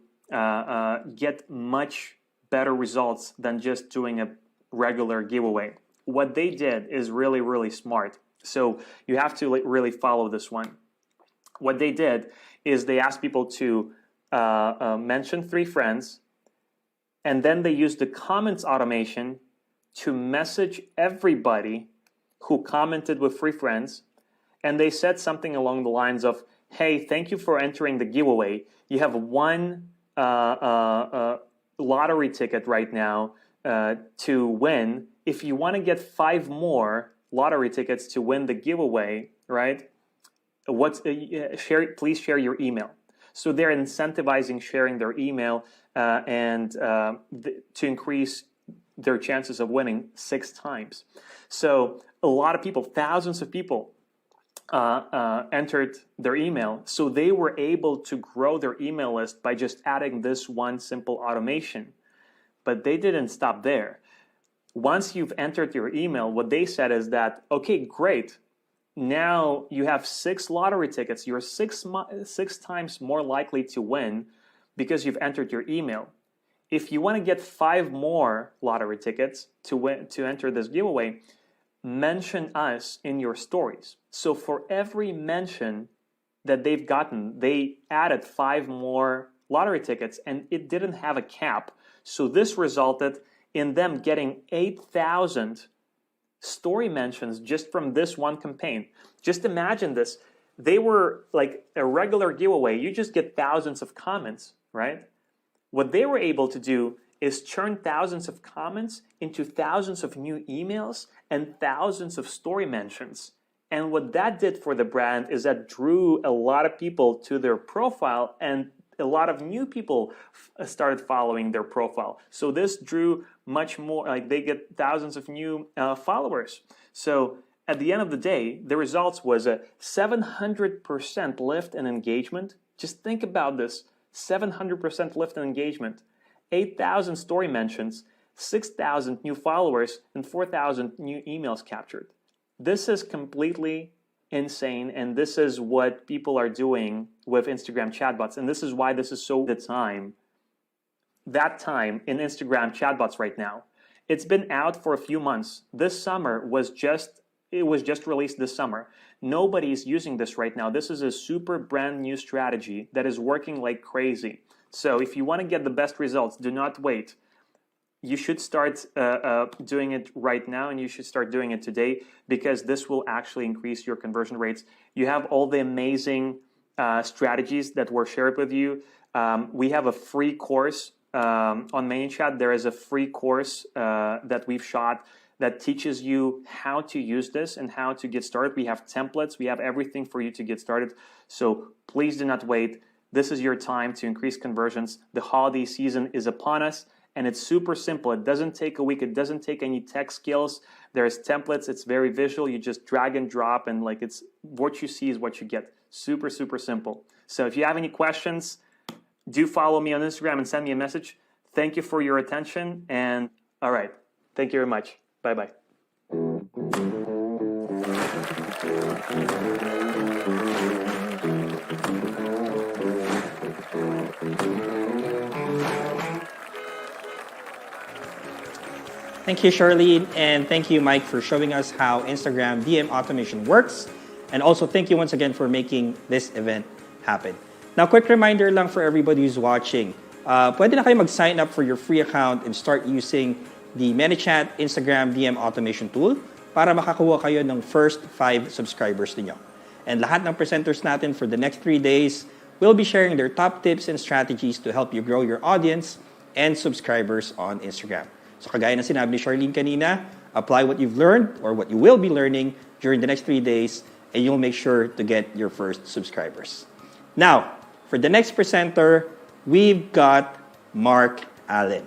get much better results than just doing a regular giveaway. What they did is really, really smart. So you have to really follow this one. what they did is they asked people to mention 3 friends, and then they used the comments automation to message everybody who commented with 3 friends, and they said something along the lines of, hey, thank you for entering the giveaway. You have one lottery ticket right now to win. If you want to get 5 more lottery tickets to win the giveaway, right? Please share your email. So they're incentivizing sharing their email to increase their chances of winning 6 times. So a lot of people, thousands of people, entered their email. So they were able to grow their email list by just adding this one simple automation. But they didn't stop there. Once you've entered your email, what they said is that, okay, great. Now you have 6 lottery tickets. You're 6 times more likely to win because you've entered your email. If you want to get 5 more lottery tickets to enter this giveaway, mention us in your stories. So for every mention that they've gotten, they added 5 more lottery tickets, and it didn't have a cap. So this resulted in them getting 8,000 story mentions just from this one campaign. Just imagine this. They were like a regular giveaway. You just get thousands of comments, right? What they were able to do is turn thousands of comments into thousands of new emails and thousands of story mentions. And what that did for the brand is that drew a lot of people to their profile, and a lot of new people started following their profile. So this drew much more, like they get thousands of new followers. So at the end of the day, the results was a 700% lift in engagement. Just think about this, 700% lift in engagement, 8,000 story mentions, 6,000 new followers, and 4,000 new emails captured. This is completely insane, and this is what people are doing with Instagram chatbots, and this is why this is so that time in Instagram chatbots right now. It's been out for a few months. This summer was just released this summer. Nobody's using this right now. This is a super brand new strategy that is working like crazy. So if you want to get the best results, do not wait. You should start doing it right now, and you should start doing it today, because this will actually increase your conversion rates. You have all the amazing strategies that were shared with you. We have a free course on Manychat. There is a free course that we've shot that teaches you how to use this and how to get started. We have templates. We have everything for you to get started. So please do not wait. This is your time to increase conversions. The holiday season is upon us, and it's super simple. It doesn't take a week. It doesn't take any tech skills. There's templates. It's very visual. You just drag and drop, and like it's what you see is what you get. Super, super simple. So if you have any questions, do follow me on Instagram and send me a message. Thank you for your attention. And all right. Thank you very much. Bye-bye. Thank you, Charlene, and thank you, Mike, for showing us how Instagram DM automation works. And also, thank you once again for making this event happen. Now, quick reminder lang for everybody who's watching. Pwede na kayo mag-sign up for your free account and start using the Manychat Instagram DM automation tool para makakuha kayo ng first 5 subscribers niyo. And lahat ng presenters natin for the next 3 days will be sharing their top tips and strategies to help you grow your audience and subscribers on Instagram. So kagaya na sinabi ni Charlene kanina, apply what you've learned or what you will be learning during the next 3 days, and you'll make sure to get your first subscribers. Now, for the next presenter, we've got Mark Allen.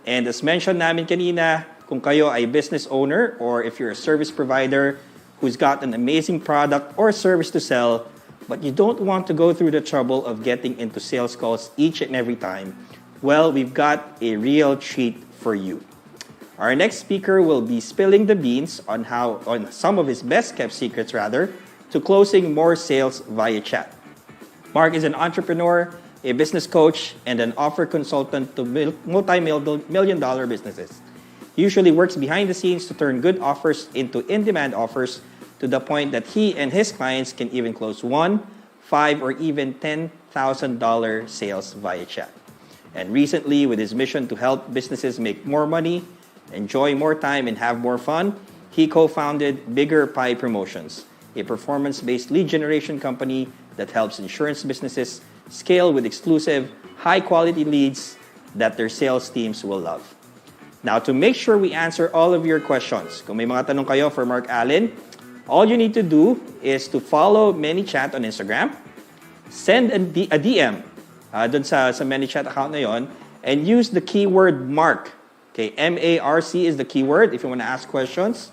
And as mentioned namin kanina, kung kayo ay business owner or if you're a service provider who's got an amazing product or service to sell, but you don't want to go through the trouble of getting into sales calls each and every time, well, we've got a real treat for you. Our next speaker will be spilling the beans on some of his best kept secrets to closing more sales via chat. Mark is an entrepreneur, a business coach, and an offer consultant to multi-million-dollar businesses. He usually works behind the scenes to turn good offers into in-demand offers to the point that he and his clients can even close 1, 5 or even $10,000 sales via chat. And recently, with his mission to help businesses make more money, enjoy more time, and have more fun, he co-founded Bigger Pie Promotions, a performance-based lead generation company that helps insurance businesses scale with exclusive, high-quality leads that their sales teams will love. Now, to make sure we answer all of your questions, kung may mga tanong kayo for Mark Allen, all you need to do is to follow Manychat on Instagram, send a DM dun sa Manychat account na yon, and use the keyword Mark. Okay, M-A-R-C is the keyword if you want to ask questions.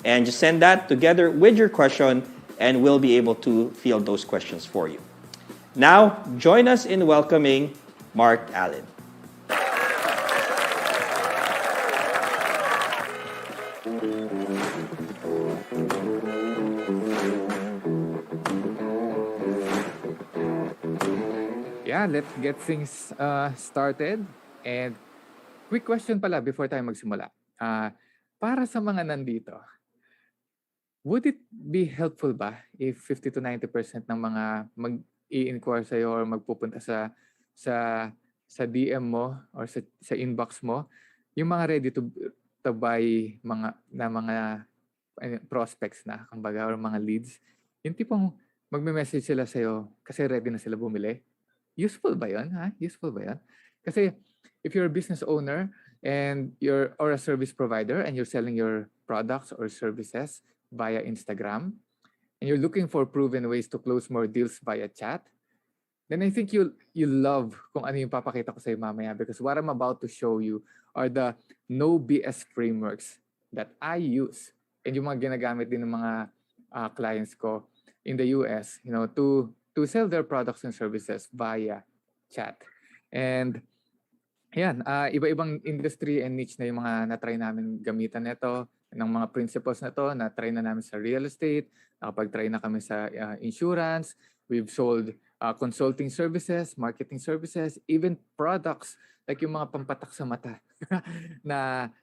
And just send that together with your question, and we'll be able to field those questions for you. Now, join us in welcoming Mark Allen. Yeah, let's get things started. And quick question pala before tayo magsimula. Para sa mga nandito, would it be helpful ba if 50 to 90% ng mga mag-i-inquire sa'yo or magpupunta sa DM mo or sa inbox mo, yung mga ready to buy mga prospects na, kumbaga, or mga leads, yung tipong magme-message sila sa'yo kasi ready na sila bumili? Useful ba yun? Ha? Useful ba yun? Kasi if you're a business owner and or a service provider and you're selling your products or services via Instagram and you're looking for proven ways to close more deals via chat, then I think you'll love kung ano yung papakita ko sa iyo mamaya, because what I'm about to show you are the no BS frameworks that I use and yung mga ginagamit din ng mga clients ko in the US, to sell their products and services via chat. And yan, iba-ibang industry and niche na yung mga na-try namin gamitan nito, ng mga principles na to, na-try na namin sa real estate, nakapag-try na kami sa insurance, we've sold consulting services, marketing services, even products like yung mga pampatak sa mata na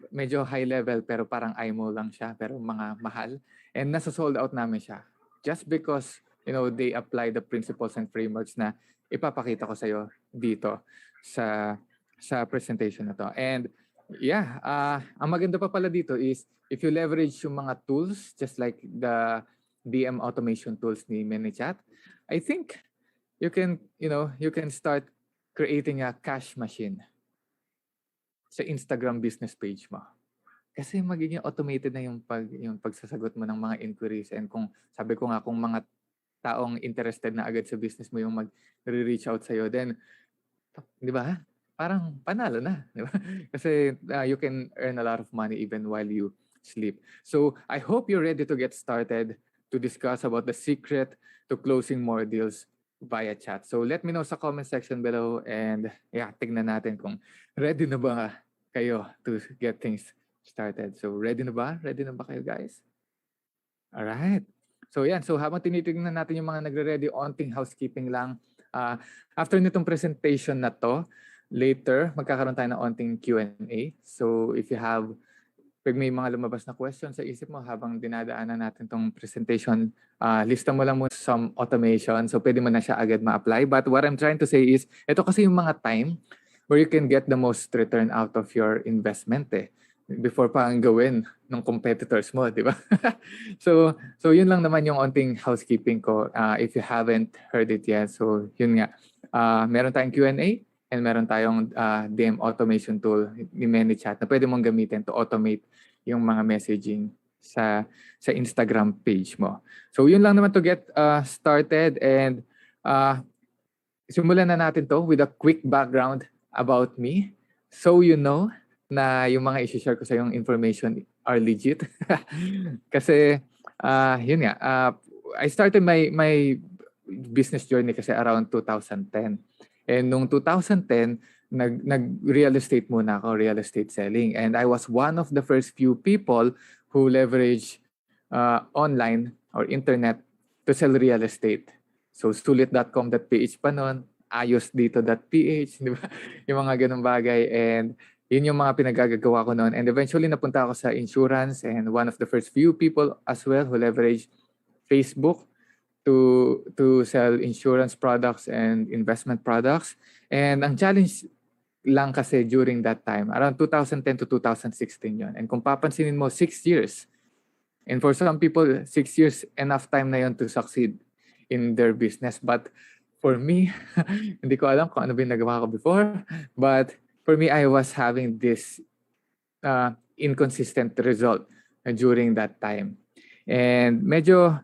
medyo high level pero parang eye mo lang siya pero mga mahal. And nasa sold out namin siya just because they apply the principles and frameworks na ipapakita ko sa iyo dito sa presentation na to. And yeah, ang maganda pa pala dito is if you leverage yung mga tools just like the DM automation tools ni Manychat, I think you can start creating a cash machine sa Instagram business page mo. Kasi magiging automated na yung pagsasagot mo ng mga inquiries, and kung sabi ko nga kung mga taong interested na agad sa business mo yung mag-reach out sa'yo, then, di ba, parang panalo na. Di ba? Kasi you can earn a lot of money even while you sleep. So, I hope you're ready to get started to discuss about the secret to closing more deals via chat. So, let me know sa comment section below, and yeah, tignan natin kung ready na ba kayo to get things started. So, ready na ba? Ready na ba kayo, guys? Alright. So yan, so habang tinitignan natin yung mga nagre-ready, onting housekeeping lang. After nitong presentation na to, later magkakaroon tayo ng onting Q&A. So if you have, pag may mga lumabas na questions sa isip mo habang dinadaanan natin tong presentation, lista mo lang muna some automation. So pwede mo na siya agad ma-apply. But what I'm trying to say is, ito kasi yung mga time where you can get the most return out of your investment before pa ang gawin ng competitors mo, di ba? So yun lang naman yung onting housekeeping ko if you haven't heard it yet. So yun nga, meron tayong Q&A and meron tayong DM automation tool ni Manychat na pwede mong gamitin to automate yung mga messaging sa Instagram page mo. So yun lang naman to get started, and simulan na natin to with a quick background about me. So you know na yung mga i-share ko sa yung information are legit. Kasi, yun nga, I started my business journey kasi around 2010. And nung 2010, nag-real estate muna ako, real estate selling. And I was one of the first few people who leverage online or internet to sell real estate. So, sulit.com.ph pa nun, ayosdito.ph, di ba? Yung mga ganung bagay. And yun yung mga pinagagagawa ko noon. And eventually napunta ako sa insurance, and one of the first few people as well who leveraged Facebook to sell insurance products and investment products. And ang challenge lang kasi during that time, around 2010 to 2016 yon. And kung papansinin mo, 6 years. And for some people, 6 years, enough time na yon to succeed in their business. But for me, hindi ko alam kung ano ba yung nagawa ko before. But for me, I was having this inconsistent result during that time. And medyo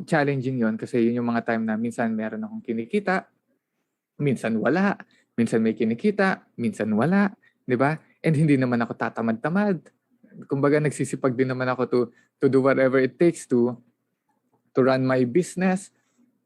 challenging yon kasi yun yung mga time na minsan meron akong kinikita, minsan wala, minsan may kinikita, minsan wala, di ba? And hindi naman ako tatamad-tamad. Kumbaga nagsisipag din naman ako to do whatever it takes to run my business.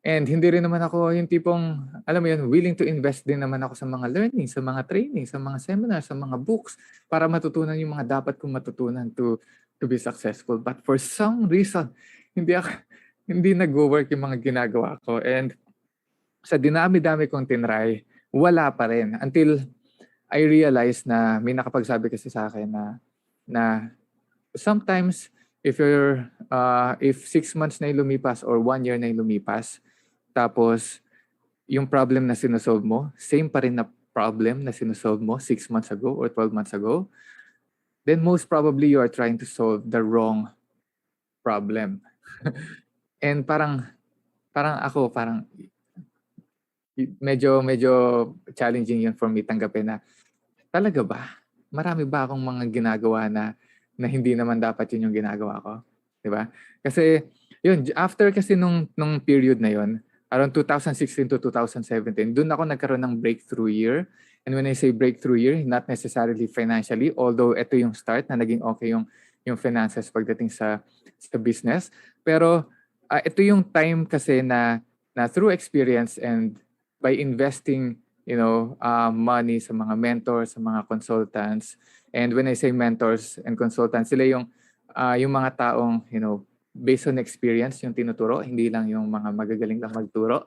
And hindi rin naman ako yung tipong, alam mo yun, willing to invest din naman ako sa mga learning, sa mga training, sa mga seminars, sa mga books para matutunan yung mga dapat kong matutunan to be successful. But for some reason, hindi nag-work yung mga ginagawa ko. And sa dinami-dami kong tinry, wala pa rin. Until I realized na may nakapagsabi kasi sa akin na sometimes if 6 months na yung lumipas or 1 year na yung lumipas, tapos yung problem na sinosolve mo, same pa rin na problem na sinosolve mo 6 months ago or 12 months ago, then most probably you are trying to solve the wrong problem. And parang medyo challenging yun for me tanggapin na talaga ba? Marami ba akong mga ginagawa na hindi naman dapat yun yung ginagawa ko? Diba? Kasi yun, after kasi nung period na yun, around 2016 to 2017, dun ako nagkaroon ng breakthrough year. And when I say breakthrough year, not necessarily financially, although ito yung start na naging okay yung finances pagdating sa business. Pero ito yung time kasi na through experience and by investing money sa mga mentors, sa mga consultants. And when I say mentors and consultants, sila yung mga taong, based on experience yung tinuturo, hindi lang yung mga magagaling lang magturo.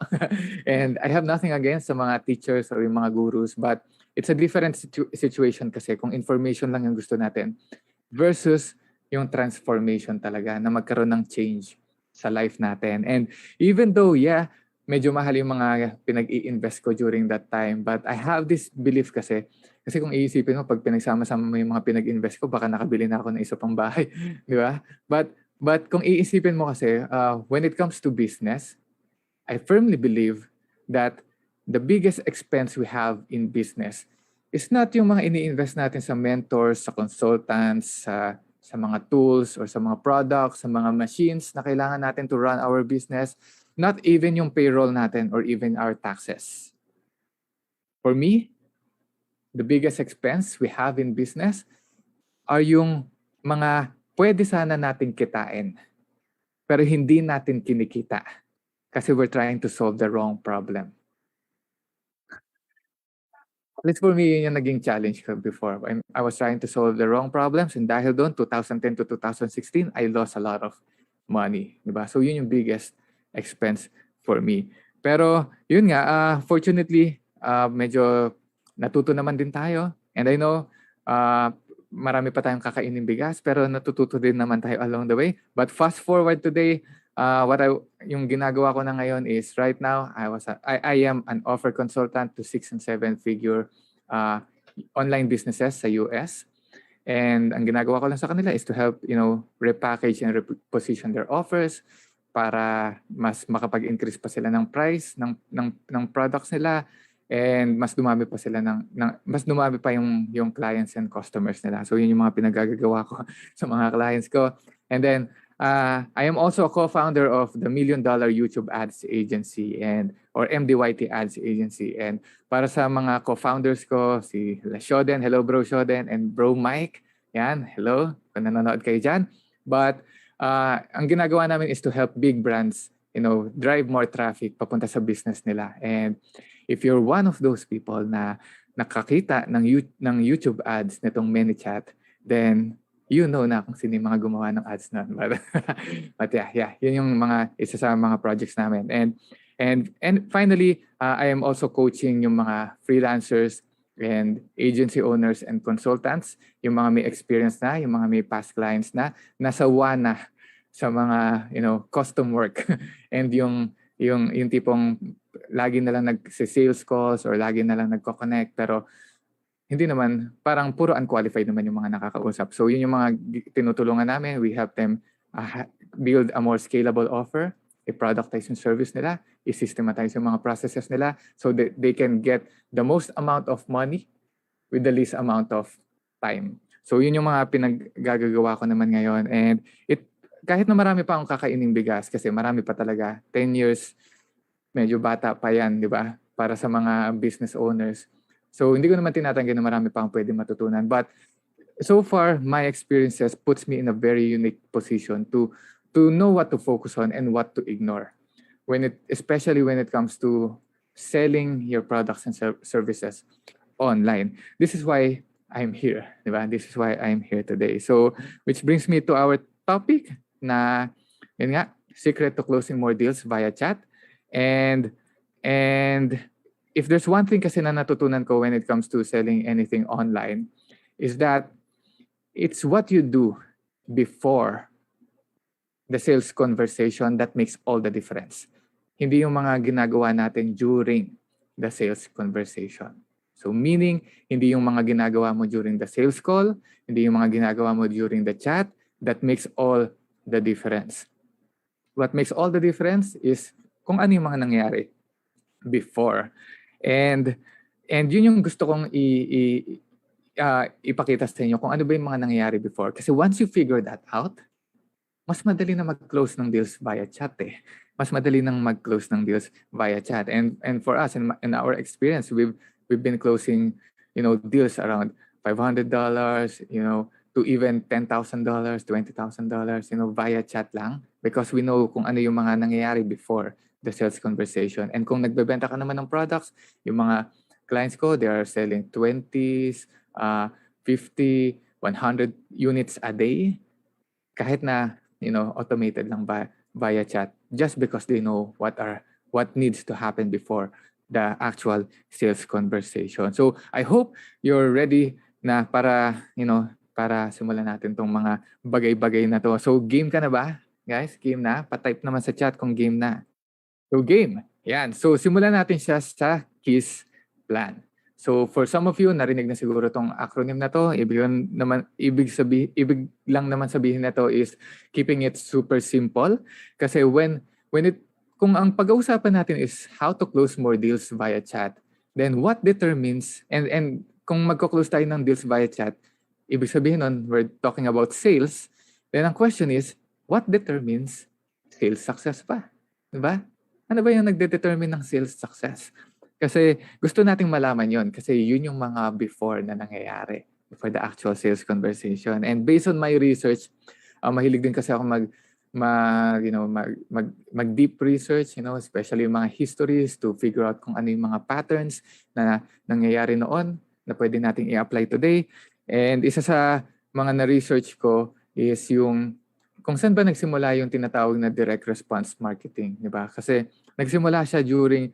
And I have nothing against sa mga teachers or yung mga gurus, but it's a different situation kasi kung information lang yung gusto natin versus yung transformation talaga na magkaroon ng change sa life natin. And even though, medyo mahal yung mga pinag-i-invest ko during that time, but I have this belief kasi kung iisipin mo, pag pinagsama-sama mo yung mga pinag-invest ko, baka nakabili na ako ng isa pang bahay. Di ba? But kung iisipin mo kasi, when it comes to business, I firmly believe that the biggest expense we have in business is not yung mga ini-invest natin sa mentors, sa consultants, sa mga tools, or sa mga products, sa mga machines na kailangan natin to run our business, not even yung payroll natin or even our taxes. For me, the biggest expense we have in business are yung mga pwede sana natin kitain, pero hindi natin kinikita kasi we're trying to solve the wrong problem. At least for me, yun yung naging challenge ko before. I was trying to solve the wrong problems and dahil doon, 2010 to 2016, I lost a lot of money. Diba? So yun yung biggest expense for me. Pero yun nga, fortunately, medyo natuto naman din tayo. And I know, marami pa tayong kakainin bigas, pero natututo din naman tayo along the way. But fast forward today, yung ginagawa ko na ngayon is right now, I am an offer consultant to 6 and 7 figure online businesses sa US. And ang ginagawa ko lang sa kanila is to help, repackage and reposition their offers para mas makapag-increase pa sila ng price ng products nila. And mas dumami pa yung clients and customers nila. So yun yung mga pinagagawa ko sa mga clients ko. And then I am also a co-founder of the $1 Million YouTube Ads Agency or MDYT Ads Agency. And para sa mga co-founders ko, si Shoden, hello bro Shoden, and bro Mike, yan, hello, kung nanonood kayo dyan. But ang ginagawa namin is to help big brands, drive more traffic papunta sa business nila. And if you're one of those people na nakakita ng YouTube ads nitong Manychat, then you know na kung sino yung mga gumawa ng ads na. But yeah, yun yung isa sa mga projects namin. And finally, I am also coaching yung mga freelancers and agency owners and consultants, yung mga may experience na, yung mga may past clients na nasawa na sa mga, custom work. And yung tipong lagi na lang nag-sales calls or lagi na lang nagko-connect, pero hindi naman, parang puro unqualified naman yung mga nakakausap. So yun yung mga tinutulungan namin. We help them build a more scalable offer, i-productize yung service nila, i-systematize yung mga processes nila so that they can get the most amount of money with the least amount of time. So yun yung mga pinaggagawa ko naman ngayon. And kahit na marami pa akong kakaining bigas, kasi marami pa talaga, 10 years, medyo bata pa yan, di ba? Para sa mga business owners. So hindi ko naman tinatanggi na marami pa akong pwede matutunan. But so far, my experiences puts me in a very unique position to know what to focus on and what to ignore. Especially when it comes to selling your products and services online. This is why I'm here, di ba? This is why I'm here today. So, which brings me to our topic na, yun nga, secret to closing more deals via chat. And if there's one thing kasi na natutunan ko when it comes to selling anything online, is that it's what you do before the sales conversation that makes all the difference. Hindi yung mga ginagawa natin during the sales conversation. So meaning, hindi yung mga ginagawa mo during the sales call, hindi yung mga ginagawa mo during the chat, that makes all the difference. What makes all the difference is kung ano yung mga nangyari before. And yun yung gusto kong ipakita sa inyo kung ano ba yung mga nangyayari before. Kasi once you figure that out, mas madali na mag-close ng deals via chat eh. Mas madali nang mag-close ng deals via chat. And for us, in our experience, we've been closing, deals around $500, to even $10,000, $20,000, via chat lang. Because we know kung ano yung mga nangyayari before the sales conversation. And kung nagbebenta ka naman ng products, yung mga clients ko, they are selling 20s, 50, 100 units a day. Kahit na, automated lang via chat, just because they know what needs to happen before the actual sales conversation. So I hope you're ready na para simulan natin tong mga bagay-bagay na to. So game ka na ba? Guys, game na? Pa-type naman sa chat kung game na. So game. Yan. So simulan natin siya sa KISS plan. So for some of you, narinig na siguro tong acronym na to. Ibig lang naman sabihin na to is keeping it super simple. Kasi kung ang pag-uusapan natin is how to close more deals via chat, then what determines, and kung magko-close tayo ng deals via chat, ibig sabihin nun, we're talking about sales, then ang question is, what determines sales success pa? Diba? Ano ba yung nagde-determine ng sales success? Kasi gusto nating malaman yon kasi yun yung mga before na nangyayari for the actual sales conversation. And based on my research, mahilig din kasi ako mag-deep research, especially yung mga histories to figure out kung ano yung mga patterns na nangyayari noon na pwede nating i-apply today. And isa sa mga na-research ko is yung kung saan ba nagsimula yung tinatawag na direct response marketing, di ba? Kasi nagsimula siya during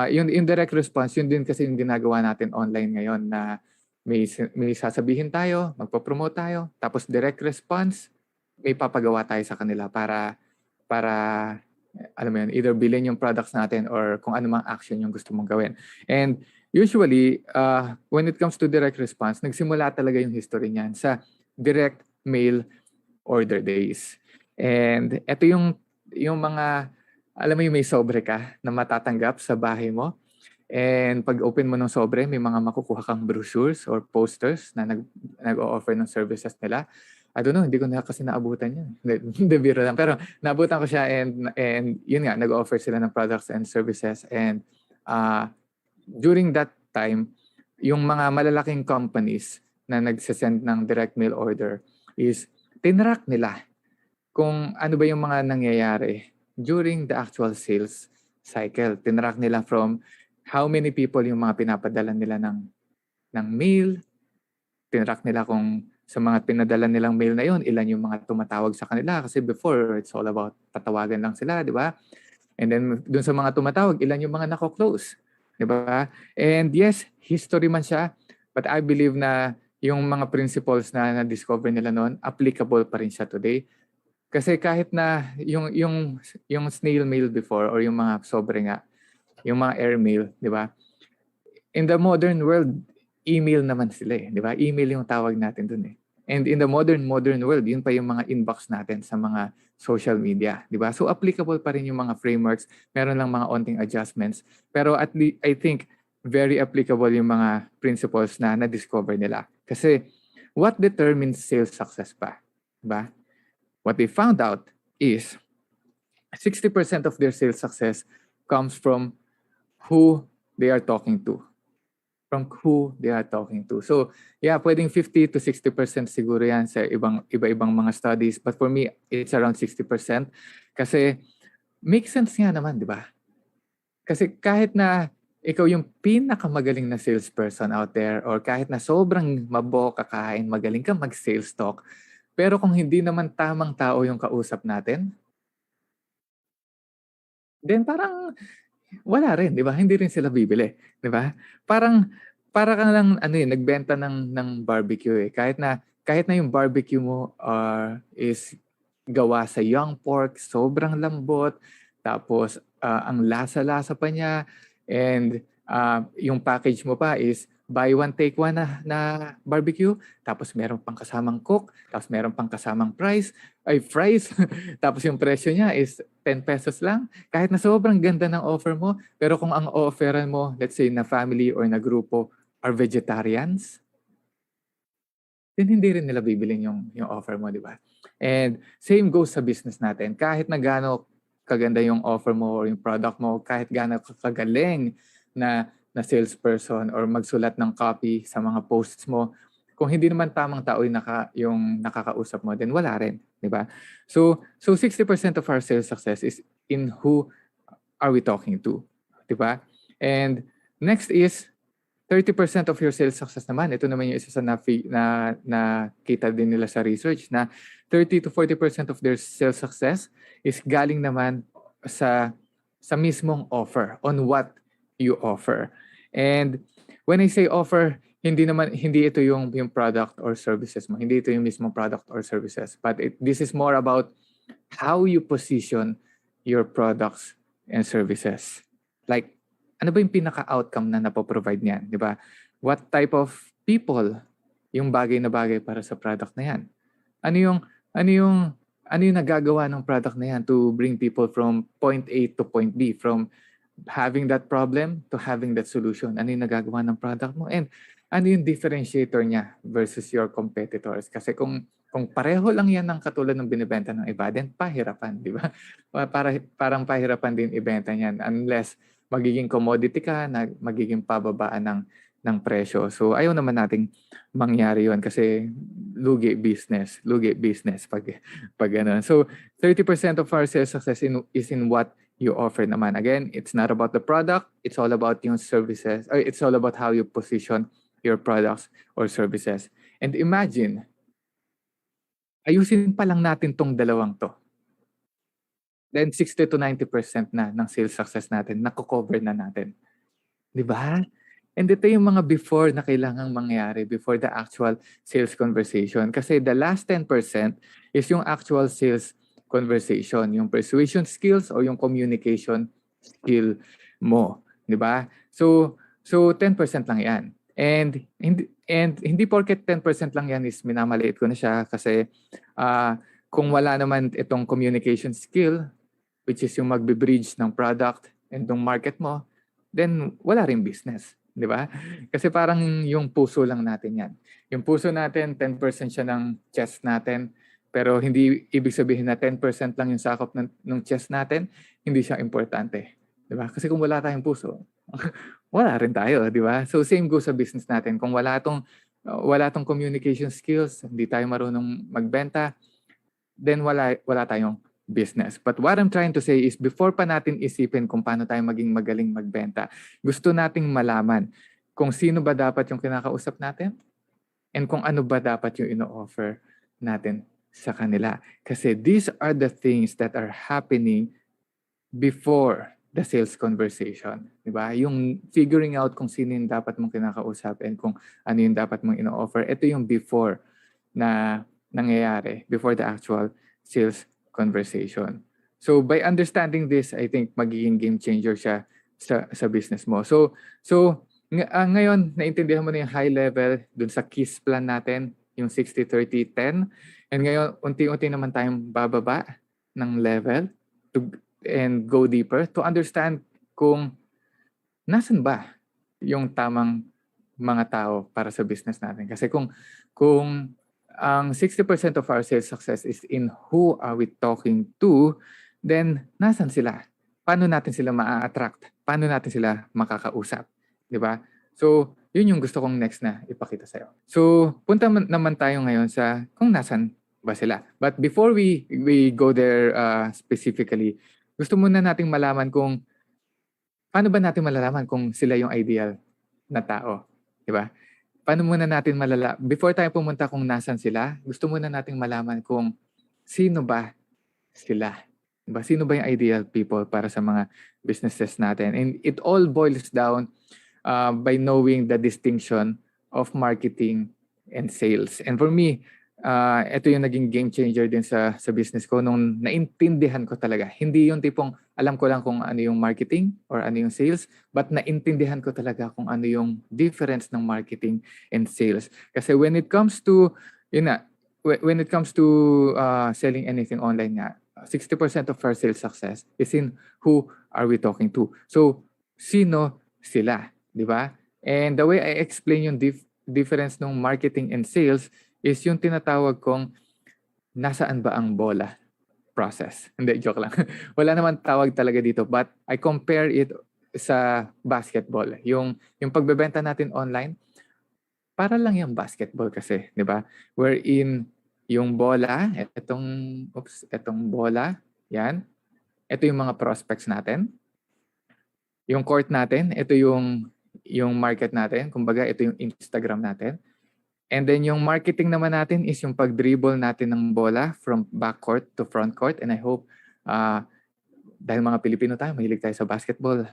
yung direct response, yun din kasi yung ginagawa natin online ngayon na may sasabihin tayo, magpo-promote tayo, tapos direct response, may papagawa tayo sa kanila para alam mo yun, either bilhin yung products natin or kung ano mang action yung gusto mong gawin. And usually, when it comes to direct response, nagsimula talaga yung history niyan sa direct mail order days. And ito yung mga, alam mo yung may sobre ka na matatanggap sa bahay mo. And pag open mo ng sobre, may mga makukuha kang brochures or posters na nag-o-offer ng services nila. I don't know, hindi ko na kasi naabutan yun. Hindi, biro lang. Pero naabutan ko siya and yun nga, nag-o-offer sila ng products and services. And during that time, yung mga malalaking companies na nagsasend ng direct mail order is tinrack nila kung ano ba yung mga nangyayari during the actual sales cycle. Tinrack nila from how many people yung mga pinapadala nila ng mail. Tinrack nila kung sa mga pinadala nilang mail na yon, ilan yung mga tumatawag sa kanila. Kasi before, it's all about tatawagan lang sila, di ba? And then dun sa mga tumatawag, ilan yung mga nako-close. Di ba? And yes, history man siya. But I believe na yung mga principles na na-discover nila noon, applicable pa rin siya today. Kasi kahit na yung snail mail before or yung mga sobre nga, yung mga airmail, di ba? In the modern world, email naman sila eh, di ba? Email yung tawag natin dun eh. And in the modern world, yun pa yung mga inbox natin sa mga social media, di ba? So applicable pa rin yung mga frameworks, meron lang mga onting adjustments, pero at least I think very applicable yung mga principles na na-discover nila. Kasi what determines sales success pa? Di ba? What they found out is 60% of their sales success comes from who they are talking to. From who they are talking to. So, yeah, pwedeng 50 to 60% siguro yan sa iba-ibang mga studies. But for me, it's around 60%. Kasi, makes sense nga naman, di ba? Kasi kahit na ikaw yung pinakamagaling na salesperson out there or kahit na sobrang mabo kakain, magaling ka mag-sales talk, pero kung hindi naman tamang tao yung kausap natin, then parang wala rin, 'di ba? Hindi rin sila bibili, 'di ba? Parang para kang lang ano eh, nagbenta ng barbecue eh. Kahit na yung barbecue mo is gawa sa young pork, sobrang lambot, tapos ang lasa-lasa pa niya and yung package mo pa is buy one take one na barbecue, tapos meron pang kasamang cook, tapos meron pang kasamang fries, tapos yung presyo niya is 10 pesos lang. Kahit na sobrang ganda ng offer mo, pero kung ang offeran mo, let's say na family or na grupo are vegetarians, then hindi rin nila bibilin yung offer mo, di ba? And same goes sa business natin. Kahit na gaano kaganda yung offer mo or yung product mo, kahit gaano kagaling na salesperson or magsulat ng copy sa mga posts mo, kung hindi naman tamang tao yung nakakausap mo, then wala rin, di ba? So 60% of our sales success is in who are we talking to, di ba? And next is 30% of your sales success naman. Ito naman yung isa sa nakita din nila sa research na 30 to 40% of their sales success is galing naman sa mismong offer, on what you offer. And when I say offer, hindi ito yung product or services mo. Hindi ito yung mismong product or services. But this is more about how you position your products and services. Like, ano ba yung pinaka-outcome na napoprovide niyan? Di ba? What type of people yung bagay na bagay para sa product na yan? Ano yung nagagawa ng product na yan to bring people from point A to point B, from having that problem to having that solution? Ano yung nagagawa ng product mo? And ano yung differentiator niya versus your competitors? Kasi kung pareho lang yan ng katulad ng binibenta ng iba, then pahirapan, di ba? Parang pahirapan din ibenta niyan unless magiging commodity ka, magiging pababaan ng presyo. So ayaw naman nating mangyari yon kasi lugi business pag ganun. So 30% of our sales success is in what you offer naman. Again, it's not about the product, it's all about yung services, or it's all about how you position your products or services. And imagine, ayusin pa lang natin tong dalawang to. Then 60 to 90% na ng sales success natin, nako-cover na natin. Di ba? And ito yung mga before na kailangang mangyari, before the actual sales conversation. Kasi the last 10% is yung actual sales conversation, yung persuasion skills o yung communication skill mo. Di ba? So 10% lang yan. And hindi porket 10% lang yan is minamaliit ko na siya kasi kung wala naman itong communication skill, which is yung magbe-bridge ng product and ng market mo, then wala rin business. Di ba? Kasi parang yung puso lang natin yan. Yung puso natin, 10% siya ng chest natin, pero hindi ibig sabihin na 10% lang yung sakop ng chest natin, hindi siya importante. Di ba? Kasi kung wala tayong puso, wala rin tayo, di ba? So same goes sa business natin. Kung wala tong communication skills, hindi tayo marunong magbenta, then wala tayong business. But what I'm trying to say is before pa natin isipin kung paano tayo maging magaling magbenta, gusto nating malaman kung sino ba dapat yung kinakausap natin and kung ano ba dapat yung ino-offer natin sa kanila. Kasi these are the things that are happening before the sales conversation. Diba? Yung figuring out kung sino yung dapat mong kinakausap and kung ano yung dapat mong ino-offer. Ito yung before na nangyayari, before the actual sales conversation. So by understanding this, I think magiging game changer siya sa business mo. So ngayon, naintindihan mo na yung high level dun sa KISS plan natin, yung 60-30-10. And ngayon, unti-unti naman tayong bababa ng level and go deeper to understand kung nasan ba yung tamang mga tao para sa business natin. Kasi kung ang 60% of our sales success is in who are we talking to, then nasan sila? Paano natin sila ma-attract? Paano natin sila makakausap? Di ba? So, yun yung gusto kong next na ipakita sa'yo. So, punta naman tayo ngayon sa kung nasan ba sila. But before we go there specifically, gusto muna nating malaman kung paano ba natin malalaman kung sila yung ideal na tao. Di ba? Paano muna natin before tayo pumunta kung nasan sila, gusto muna nating malaman kung sino ba sila. Diba? Sino ba yung ideal people para sa mga businesses natin? And it all boils down by knowing the distinction of marketing and sales. And for me, ito yung naging game changer din sa business ko nung naintindihan ko talaga. Hindi yung tipong alam ko lang kung ano yung marketing or ano yung sales, but naintindihan ko talaga kung ano yung difference ng marketing and sales. Kasi when it comes to, when it comes to selling anything online nga, 60% of our sales success is in who are we talking to. So, sino sila? Di ba? And the way I explain yung difference ng marketing and sales is yung tinatawag kong nasaan ba ang bola process. Hindi, joke lang. Wala naman tawag talaga dito, but I compare it sa basketball. Yung pagbebenta natin online, para lang yung basketball kasi, di ba? Wherein yung bola, etong bola, yan. Ito yung mga prospects natin. Yung court natin, ito yung market natin. Kumbaga, ito yung Instagram natin. And then yung marketing naman natin is yung pag-dribble natin ng bola from backcourt to front court. And I hope, dahil mga Pilipino tayo, mahilig tayo sa basketball.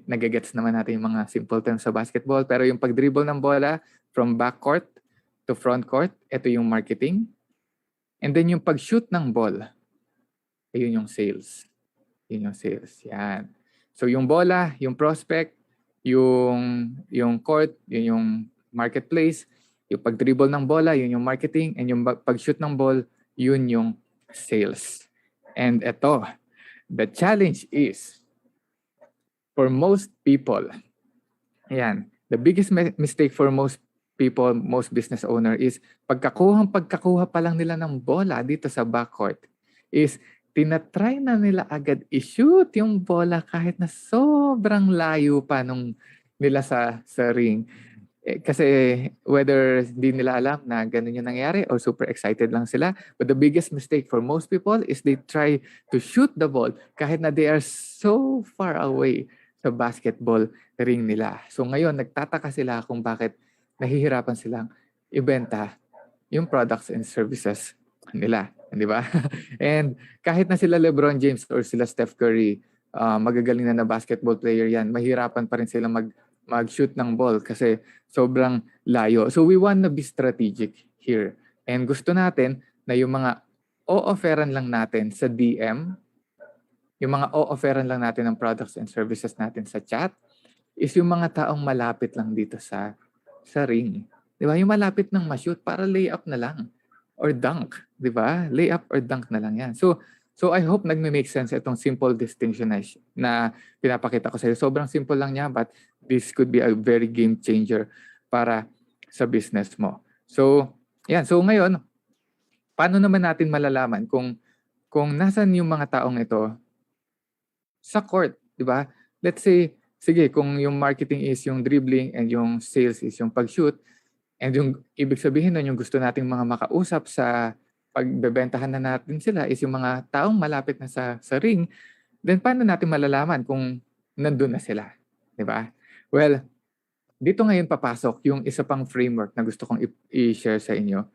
Nagagets naman natin yung mga simple terms sa basketball. Pero yung pag-dribble ng bola from backcourt to front court, ito yung marketing. And then yung pag-shoot ng ball, ayun yung sales. Yun yung sales. Yan. So yung bola, yung prospect, yung court, yun yung marketplace. Yung pag-dribble ng bola, yun yung marketing. And yung pag-shoot ng ball, yun yung sales. And ito, the challenge is, for most people, ayan, the biggest mistake for most people, most business owner is pagkakuha pa lang nila ng bola dito sa backcourt is tinatry na nila agad i-shoot yung bola kahit na sobrang layo pa nung nila sa ring. Kasi whether di nila alam na ganun yung nangyari or super excited lang sila. But the biggest mistake for most people is they try to shoot the ball kahit na they are so far away sa basketball ring nila. So ngayon, nagtataka sila kung bakit nahihirapan silang ibenta yung products and services nila. Di ba? And kahit na sila LeBron James or sila Steph Curry, magagaling na basketball player yan, mahirapan pa rin sila mag-shoot ng ball kasi sobrang layo. So we want to be strategic here. And gusto natin na yung mga o-offeran lang natin sa DM, yung mga o-offeran lang natin ng products and services natin sa chat, is yung mga taong malapit lang dito sa ring. Di ba? Yung malapit ng ma-shoot para layup na lang. Or dunk. Di ba? Layup or dunk na lang yan. So I hope nagme-make sense itong simple distinction na pinapakita ko sa iyo. Sobrang simple lang niya, but this could be a very game changer para sa business mo. So, yan. So ngayon, paano naman natin malalaman kung nasan yung mga taong ito sa court, di ba? Let's say, sige, kung yung marketing is yung dribbling and yung sales is yung pag-shoot, and yung ibig sabihin nun, yung gusto nating mga makausap sa pagbebentahan na natin sila is yung mga taong malapit na sa ring, then paano natin malalaman kung nandun na sila? Di ba? Well, dito ngayon papasok yung isa pang framework na gusto kong i-share sa inyo,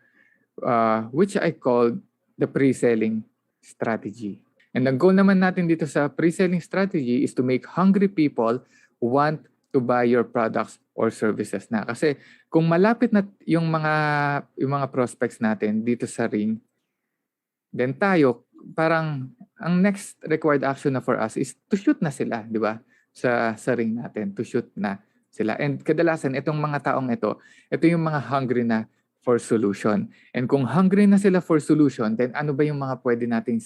which I call the pre-selling strategy. And the goal naman natin dito sa pre-selling strategy is to make hungry people want to buy your products or services na. Kasi kung malapit na yung mga prospects natin dito sa ring, then tayo, parang ang next required action na for us is to shoot na sila, di ba? Sa ring natin, to shoot na sila. And kadalasan, itong mga taong ito yung mga hungry na for solution. And kung hungry na sila for solution, then ano ba yung mga pwede nating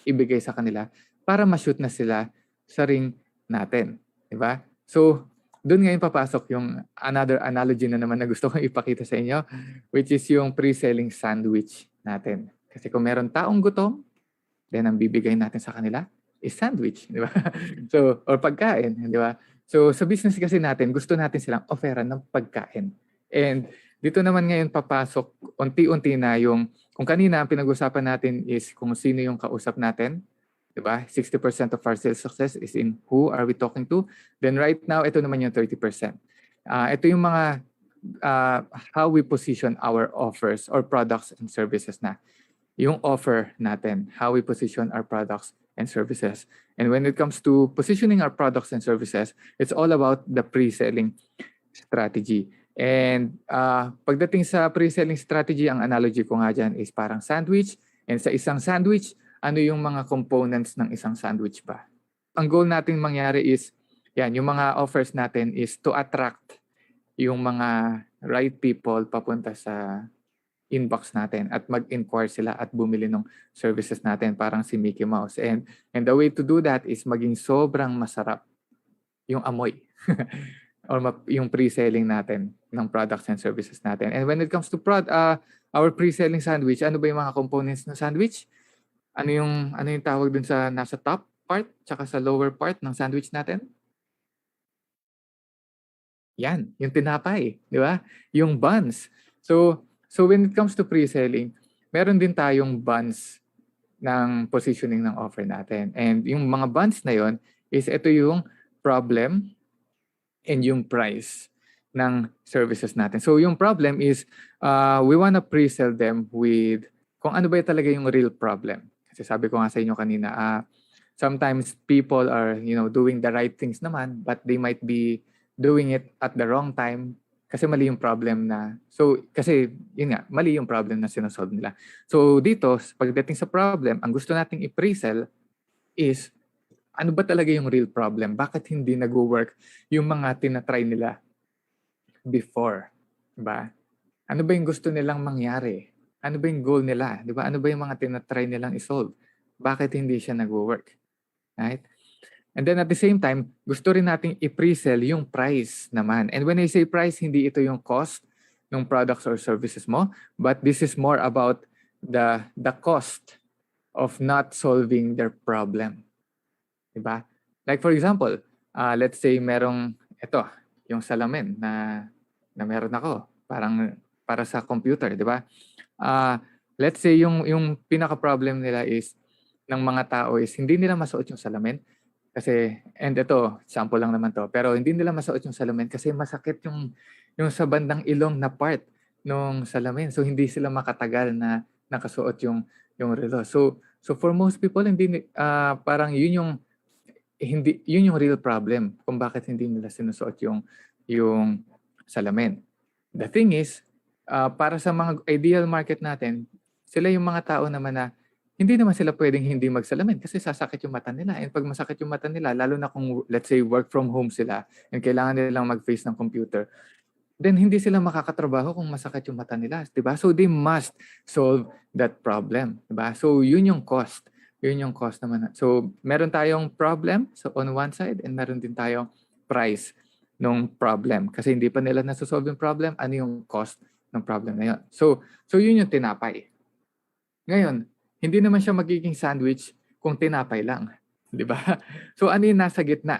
ibigay sa kanila para ma-shoot na sila sa ring natin, di ba? So, doon ngayon papasok yung another analogy na naman na gusto kong ipakita sa inyo, which is yung pre-selling sandwich natin. Kasi kung meron taong gutom, then ang bibigay natin sa kanila is sandwich, di ba? So, or pagkain, di ba? So, sa business kasi natin, gusto natin silang offeran ng pagkain. And dito naman ngayon papasok, unti-unti na yung, kung kanina ang pinag-usapan natin is kung sino yung kausap natin, di ba? 60% of our sales success is in who are we talking to. Then right now, ito naman yung 30%. Ito yung mga how we position our offers or products and services na. Yung offer natin, how we position our products and services. And when it comes to positioning our products and services, it's all about the pre-selling strategy. And pagdating sa pre-selling strategy, ang analogy ko nga dyan is parang sandwich. And sa isang sandwich, ano yung mga components ng isang sandwich ba? Ang goal natin mangyari is, yan, yung mga offers natin is to attract yung mga right people papunta sa inbox natin at mag-inquire sila at bumili ng services natin parang si Mickey Mouse. And the way to do that is maging sobrang masarap yung amoy or yung pre-selling natin ng products and services natin. And when it comes to our pre-selling sandwich, ano ba yung mga components ng sandwich? Ano yung tawag dun sa nasa top part tsaka sa lower part ng sandwich natin? Yan, yung tinapay, di ba? Yung buns. So when it comes to pre-selling, meron din tayong buns ng positioning ng offer natin. And yung mga buns na yon is ito yung problem and yung price ng services natin. So yung problem is we wanna pre-sell them with kung ano ba talaga yung real problem. Kasi sabi ko nga sa inyo kanina, sometimes people are doing the right things naman, but they might be doing it at the wrong time kasi mali yung problem na, kasi yun nga, mali yung problem na sinasolve nila. So dito, pagdating sa problem, ang gusto nating i-pre-sell is, ano ba talaga yung real problem? Bakit hindi nag-work yung mga tinatry nila before? Diba? Ano ba yung gusto nilang mangyari? Ano ba yung goal nila? Diba? Ano ba yung mga tinatry nilang isolve? Bakit hindi siya nag-work? Right? And then at the same time, gusto rin nating i-pre-sell yung price naman. And when I say price, hindi ito yung cost ng products or services mo, but this is more about the cost of not solving their problem. Diba? Like for example, let's say merong yung salamin na meron ako, parang para sa computer, diba? Let's say yung pinaka-problem nila is ng mga tao is hindi nila masuot yung salamin. Kasi, and ito, sample lang naman to, pero hindi nila masuot yung salamin kasi masakit yung sa bandang ilong na part ng salamin. So, hindi sila makatagal na nakasuot yung relo. So for most people, hindi, parang yun yung real problem kung bakit hindi nila sinusuot yung salamin. The thing is, para sa mga ideal market natin, sila yung mga tao naman na hindi naman sila pwedeng hindi magsalamin kasi sasakit yung mata nila. And pag masakit yung mata nila, lalo na kung let's say work from home sila and kailangan nilang mag-face ng computer, then hindi sila makakatrabaho kung masakit yung mata nila. Diba? So they must solve that problem. Diba? So yun yung cost. Yun yung cost naman. So meron tayong problem on one side and meron din tayong price ng problem. Kasi hindi pa nila nasosolve yung problem, ano yung cost ng problem na yun. So yun yung tinapay. Ngayon, hindi naman siya magiging sandwich kung tinapay lang. Di ba? So ano yung nasa gitna?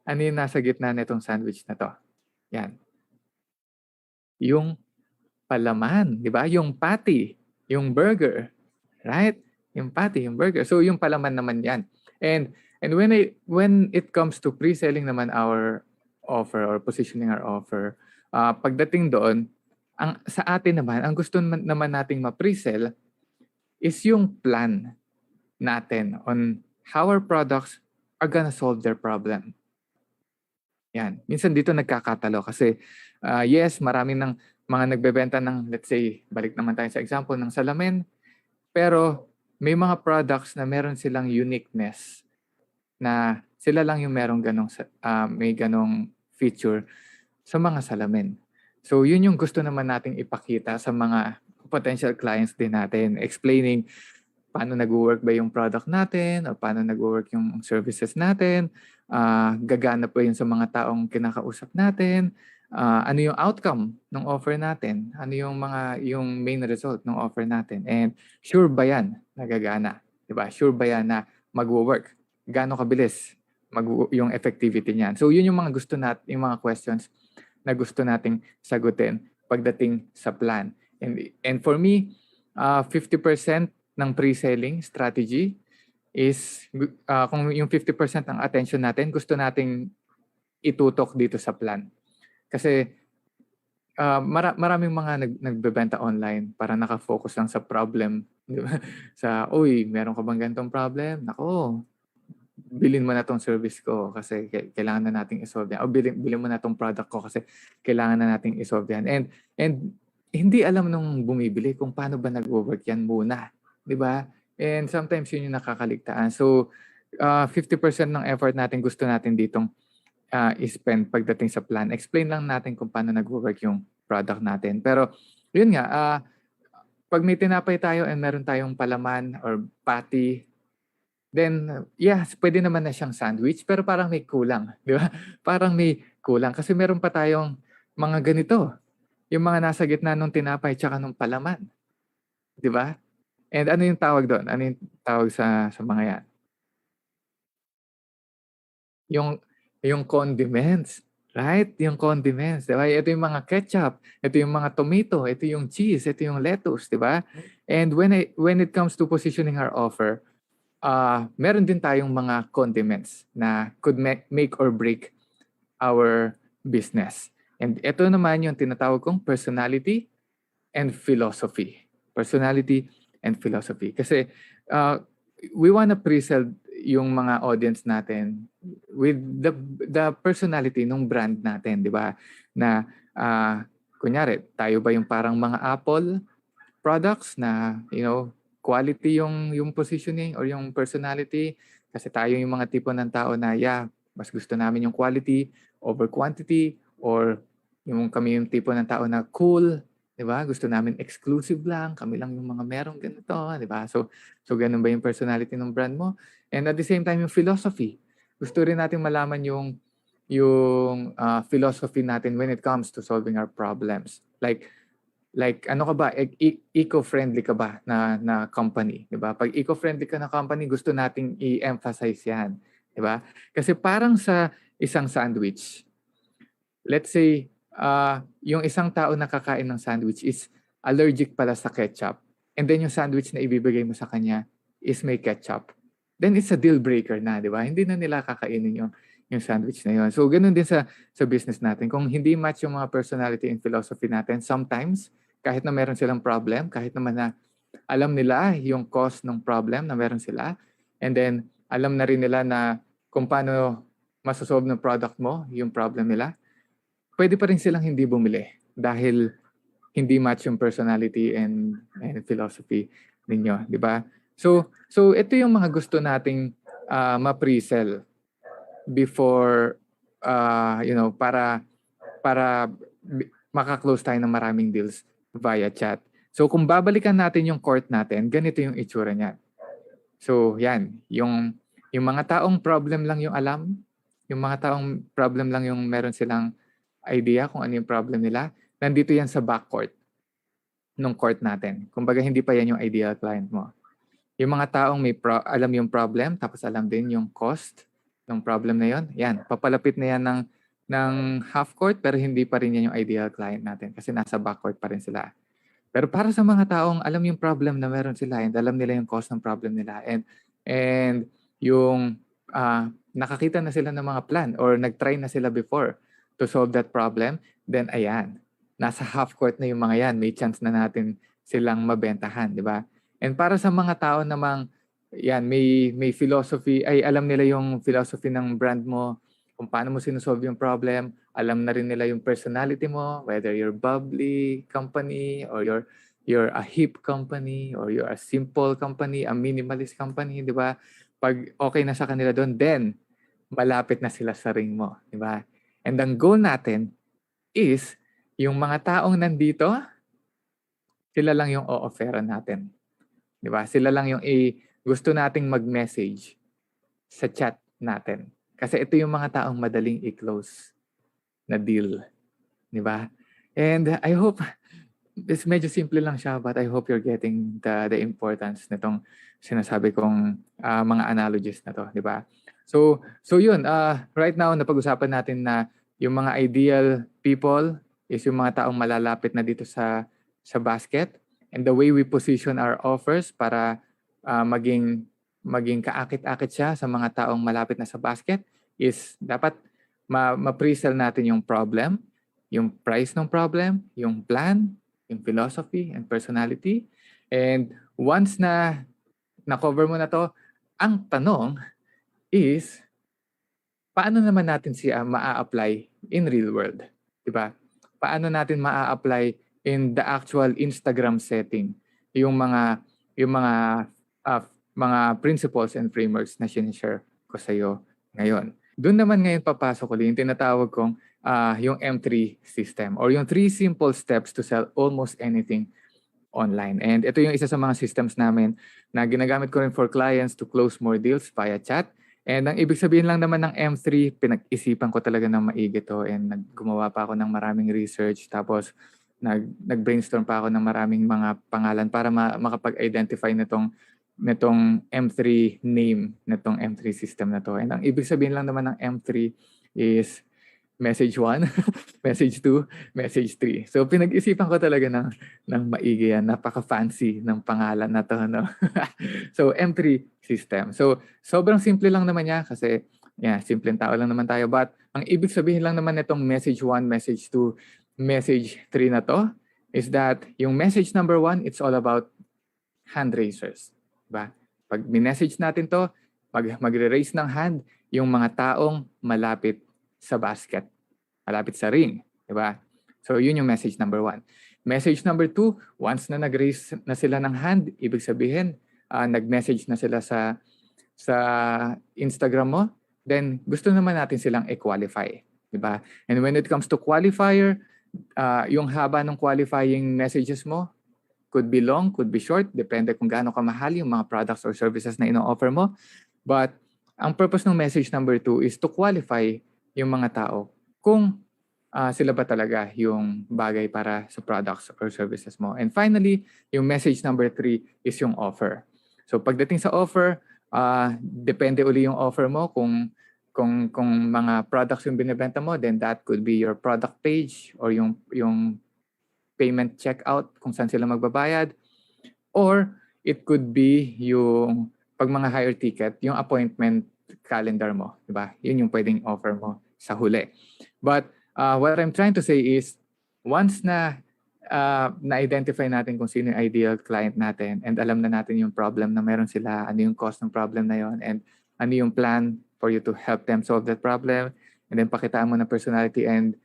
Ano yung nasa gitna nitong sandwich na to? Yan. Yung palaman. Di ba? Yung patty. Yung burger. Right? Yung patty, yung burger. So yung palaman naman yan. And when it comes to pre-selling naman our offer or positioning our offer, pagdating doon, sa atin naman, ang gusto naman nating ma-pre-sell is yung plan natin on how our products are gonna solve their problem. Yan. Minsan dito nagkakatalo kasi yes, marami ng mga nagbebenta ng, let's say, balik naman tayo sa example ng salamin, pero may mga products na meron silang uniqueness na sila lang yung merong may ganong feature sa mga salamin. So yun yung gusto naman nating ipakita sa mga potential clients din natin, explaining paano nag-work ba yung product natin o paano nag-work yung services natin, gagana pa yun sa mga taong kinakausap natin, ano yung outcome ng offer natin, ano yung main result ng offer natin, and sure ba yan na gagana, diba? Sure ba yan na mag-work? Gaano kabilis yung effectivity niyan? So yun yung mga gusto natin, yung mga questions na gusto nating sagutin pagdating sa plan. And for me, 50% ng pre-selling strategy is kung yung 50% ng attention natin, gusto nating itutok dito sa plan. Kasi maraming mga nagbebenta online para nakafocus lang sa problem. Sa, uy, meron ka bang ganitong problem? Nako, bilhin mo na tong service ko kasi kailangan na nating isolve yan. O bilhin mo na tong product ko kasi kailangan na nating isolve yan. And hindi alam nung bumibili kung paano ba nag-work yan muna. Di ba? And sometimes yun yung nakakaligtaan. So, 50% ng effort natin gusto natin ditong i-spend pagdating sa plan. Explain lang natin kung paano nag-work yung product natin. Pero, yun nga, pag may tinapay tayo and meron tayong palaman or patty, then, yes, pwede naman na siyang sandwich, pero parang may kulang. Di ba? Parang may kulang. Kasi meron pa tayong mga ganito. Yung mga nasa gitna ng tinapay tsaka ng palaman. Di ba? And ano yung tawag doon? Ano yung tawag sa mga yan? Yung condiments. Right? Yung condiments. Di ba? Ito yung mga ketchup. Ito yung mga tomato. Ito yung cheese. Ito yung lettuce. Di ba? And when it comes to positioning our offer, meron din tayong mga condiments na could make or break our business. And ito naman yung tinatawag kong personality and philosophy. Personality and philosophy. Kasi we wanna pre-sell yung mga audience natin with the personality ng brand natin, di ba? Na kunyari, tayo ba yung parang mga Apple products na, quality yung positioning or yung personality? Kasi tayo yung mga tipo ng tao na, mas gusto namin yung quality over quantity, or kami yung tipo ng tao na cool, di ba? Gusto namin exclusive lang, kami lang yung mga merong ganito, di ba? So ganun ba yung personality ng brand mo? And at the same time, yung philosophy. Gusto rin natin malaman yung philosophy natin when it comes to solving our problems. Like ano ka ba? Eco-friendly ka ba na company, di ba? Pag eco-friendly ka na company, gusto nating i-emphasize yan, di ba? Kasi parang sa isang sandwich, let's say, yung isang tao na kakain ng sandwich is allergic pala sa ketchup. And then yung sandwich na ibibigay mo sa kanya is may ketchup. Then it's a deal breaker na, di ba? Hindi na nila kakainin yung sandwich na yun. So, ganun din sa business natin. Kung hindi match yung mga personality and philosophy natin, sometimes, kahit na meron silang problem, kahit naman na alam nila yung cause ng problem na meron sila, and then alam na rin nila na kung paano masosolve ng product mo yung problem nila, pwede pa rin silang hindi bumili dahil hindi match yung personality and philosophy ninyo, di ba? So ito yung mga gusto nating ma-pre-sell before para maka-close tayo ng maraming deals via chat. So kung babalikan natin yung court natin, ganito yung itsura niyan. So yan, yung mga taong problem lang yung alam, yung mga taong problem lang yung meron silang idea kung ano yung problem nila, nandito yan sa backcourt ng court natin. Kumbaga hindi pa yan yung ideal client mo. Yung mga taong alam yung problem, tapos alam din yung cost ng problem na yon, yan, papalapit na yan ng half court, pero hindi pa rin yan yung ideal client natin kasi nasa backcourt pa rin sila. Pero para sa mga taong alam yung problem na meron sila and alam nila yung cause ng problem nila and yung nakakita na sila ng mga plan or nag-try na sila before to solve that problem, then ayan, nasa half court na yung mga yan, may chance na natin silang mabentahan, di ba? And para sa mga tao namang yan, may philosophy, ay alam nila yung philosophy ng brand mo, kung paano mo sinusolve yung problem, alam na rin nila yung personality mo, whether you're bubbly company or you're a hip company or you're a simple company, a minimalist company, di ba? Pag okay na sa kanila doon, then malapit na sila sa ring mo, di ba? And ang goal natin is yung mga taong nandito, sila lang yung o-offeran natin. Di ba? Sila lang yung gusto nating mag-message sa chat natin. Kasi ito yung mga taong madaling i-close na deal. Di ba? And I hope, it's medyo simple lang siya, but I hope you're getting the importance nitong sinasabi kong mga analogies na to. Di ba? So yun, right now, napag-usapan natin na yung mga ideal people is yung mga taong malalapit na dito sa basket. And the way we position our offers para maging kaakit-akit siya sa mga taong malapit na sa basket is dapat ma-pre-sell natin yung problem, yung price ng problem, yung plan, yung philosophy and personality. And once na na-cover mo na to, ang tanong is, paano naman natin siya maa-apply in real world? Diba? Paano natin maa-apply in the actual Instagram setting yung mga principles and frameworks na sinishare ko sa iyo ngayon. Doon naman ngayon papasok ulit yung tinatawag kong yung M3 system or yung 3 simple steps to sell almost anything online. And ito yung isa sa mga systems namin na ginagamit ko rin for clients to close more deals via chat. And ang ibig sabihin lang naman ng M3, pinag-isipan ko talaga ng maigi to and gumawa pa ako ng maraming research. Tapos nag-brainstorm pa ako ng maraming mga pangalan para makapag-identify nitong M3 name, nitong M3 system na to. And ang ibig sabihin lang naman ng M3 is message 1, message 2, message 3. So pinag-isipan ko talaga ng maigi yan. Napaka-fancy ng pangalan na to. No? So M3 system. So sobrang simple lang naman niya kasi simpleng tao lang naman tayo. But ang ibig sabihin lang naman nitong message 1, message 2, message 3 na to is that yung message number 1, it's all about hand raisers. Diba? Pag minessage natin to, magre-raise ng hand yung mga taong malapit sa basket, malapit sa ring. Diba? So yun yung message number 1. Message number 2, once na nag-raise na sila ng hand, ibig sabihin, nag-message na sila sa Instagram mo, then gusto naman natin silang i-qualify. Diba? And when it comes to qualifier, yung haba ng qualifying messages mo, could be long, could be short, depende kung gaano kamahal yung mga products or services na ino-offer mo. But ang purpose ng message number 2 is to qualify yung mga tao kung sila ba talaga yung bagay para sa products or services mo. And finally, yung message number 3 is yung offer. So pagdating sa offer, depende uli yung offer mo kung mga products yung binibenta mo, then that could be your product page or yung payment checkout kung saan sila magbabayad, or it could be yung pag mga higher ticket, yung appointment calendar mo, di ba? Yun yung pwedeng offer mo sa huli. But what I'm trying to say is, once na na-identify natin kung sino yung ideal client natin and alam na natin yung problem na meron sila, ano yung cost ng problem na yon, and ano yung plan for you to help them solve that problem, and then pakitaan mo na personality and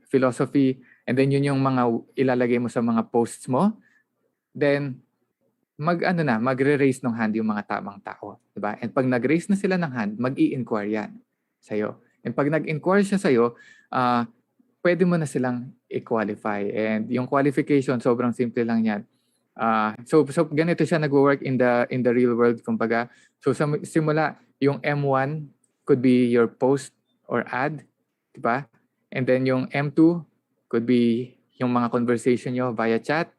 philosophy, and then yun yung mga ilalagay mo sa mga posts mo, then magre-raise ng hand yung mga tamang tao, diba? And pag nag-raise na sila ng hand, mag-i-inquire yan sa'yo. And pag nag-inquire siya sa'yo, pwede mo na silang i-qualify. And yung qualification, sobrang simple lang yan. So ganito siya nag-work in the real world, kumbaga. So sa simula, yung M1 could be your post or ad, diba? And then yung M2 could be yung mga conversation nyo via chat.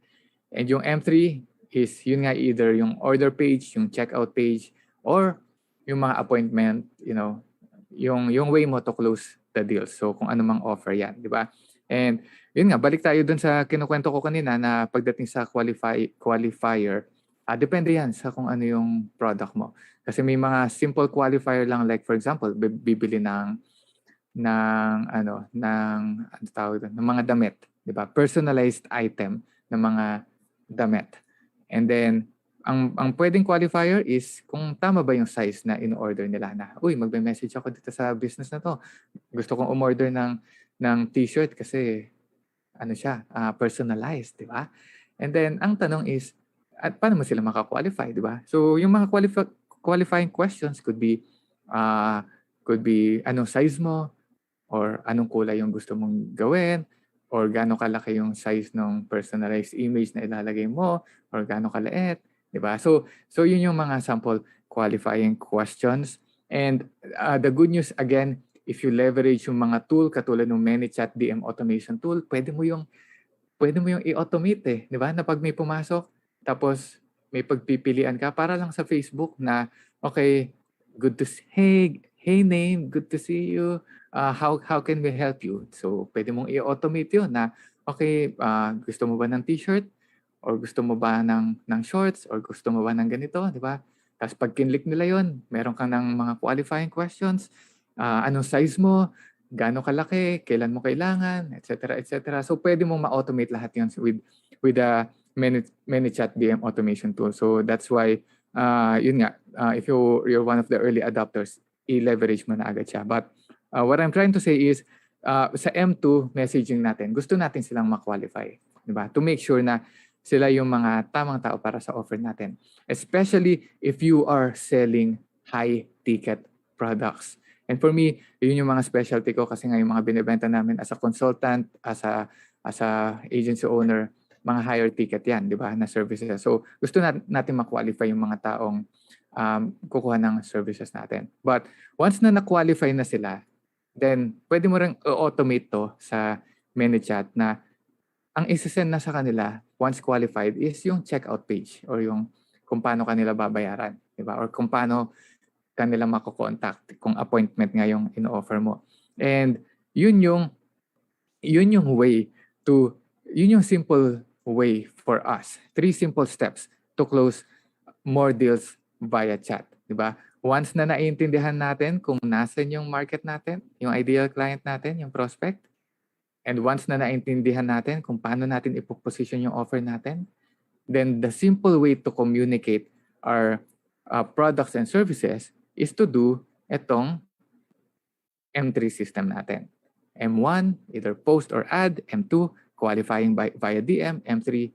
And yung M3 is yun nga, either yung order page, yung checkout page, or yung mga appointment, yung way mo to close the deal. So kung ano mang offer yan, di ba? And yun nga, balik tayo dun sa kinukwento ko kanina na pagdating sa qualifier, depende yan sa kung ano yung product mo. Kasi may mga simple qualifier lang, like for example, bibili ng mga damit, di ba? Personalized item ng mga damit. And then ang pwedeng qualifier is kung tama ba yung size na in-order nila na, magme-message ako dito sa business na to. Gusto kong umorder ng t-shirt kasi personalized, di ba? And then, ang tanong is, at paano mo sila makakwalify, di ba? So, yung mga qualifying questions could be, anong size mo, or anong kulay yung gusto mong gawin, or gaano kalaki yung size ng personalized image na ilalagay mo, or gaano kaliit, di ba? So yun yung mga sample qualifying questions. And the good news, again, if you leverage yung mga tool katulad ng Manychat DM automation tool, pwede mo yung i-automate di ba? Na pag may pumasok, tapos may pagpipilian ka para lang sa Facebook na, okay, hey name, good to see you. How can we help you? So, pwede mong i-automate yun na, okay, gusto mo ba ng t-shirt? Or gusto mo ba ng shorts? Or gusto mo ba ng ganito? Di ba? Tapos pag kinlik nila yun, meron kang ng mga qualifying questions. Anong size mo? Gaano kalaki? Kailan mo kailangan? Etc. etc. So, pwede mong ma-automate lahat yun with the Manychat DM automation tool. So, that's why, yun nga, if you're one of the early adopters, i-leverage mo na agad siya. But what I'm trying to say is, sa M2 messaging natin, gusto natin silang ma-qualify. Diba? To make sure na sila yung mga tamang tao para sa offer natin. Especially if you are selling high-ticket products. And for me, yun yung mga specialty ko kasi nga yung mga binibenta namin as a consultant, as a agency owner, mga higher ticket yan, di ba, na services. So gusto natin ma-qualify yung mga taong kukuha ng services natin. But once na na-qualify na sila, then pwede mo rin automate to sa Manychat na ang isasend na sa kanila once qualified is yung checkout page or yung kung paano kanila babayaran, di ba? Or kung paano kanila mako-contact kung appointment nga yung in-offer mo. And yun yung simple way for us. 3 simple steps to close more deals via chat, di ba? Once na naiintindihan natin kung nasan yung market natin, yung ideal client natin, yung prospect, and once na naintindihan natin kung paano natin ipoposition yung offer natin, then the simple way to communicate our products and services is to do itong M3 system natin. M1, either post or ad. M2, qualifying via DM. M3,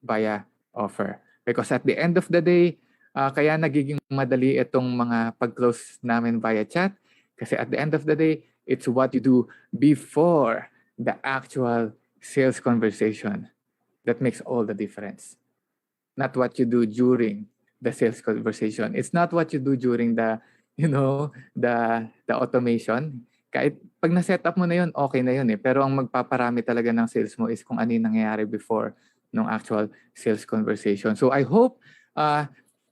via offer. Because at the end of the day, kaya nagiging madali itong mga pag-close namin via chat. Kasi at the end of the day, it's what you do before the actual sales conversation that makes all the difference. Not what you do during the sales conversation. It's not what you do during the automation. Kahit pag na-set up mo na yun, okay na yun eh. Pero ang magpaparami talaga ng sales mo is kung ano yung nangyayari before ng actual sales conversation. So I hope,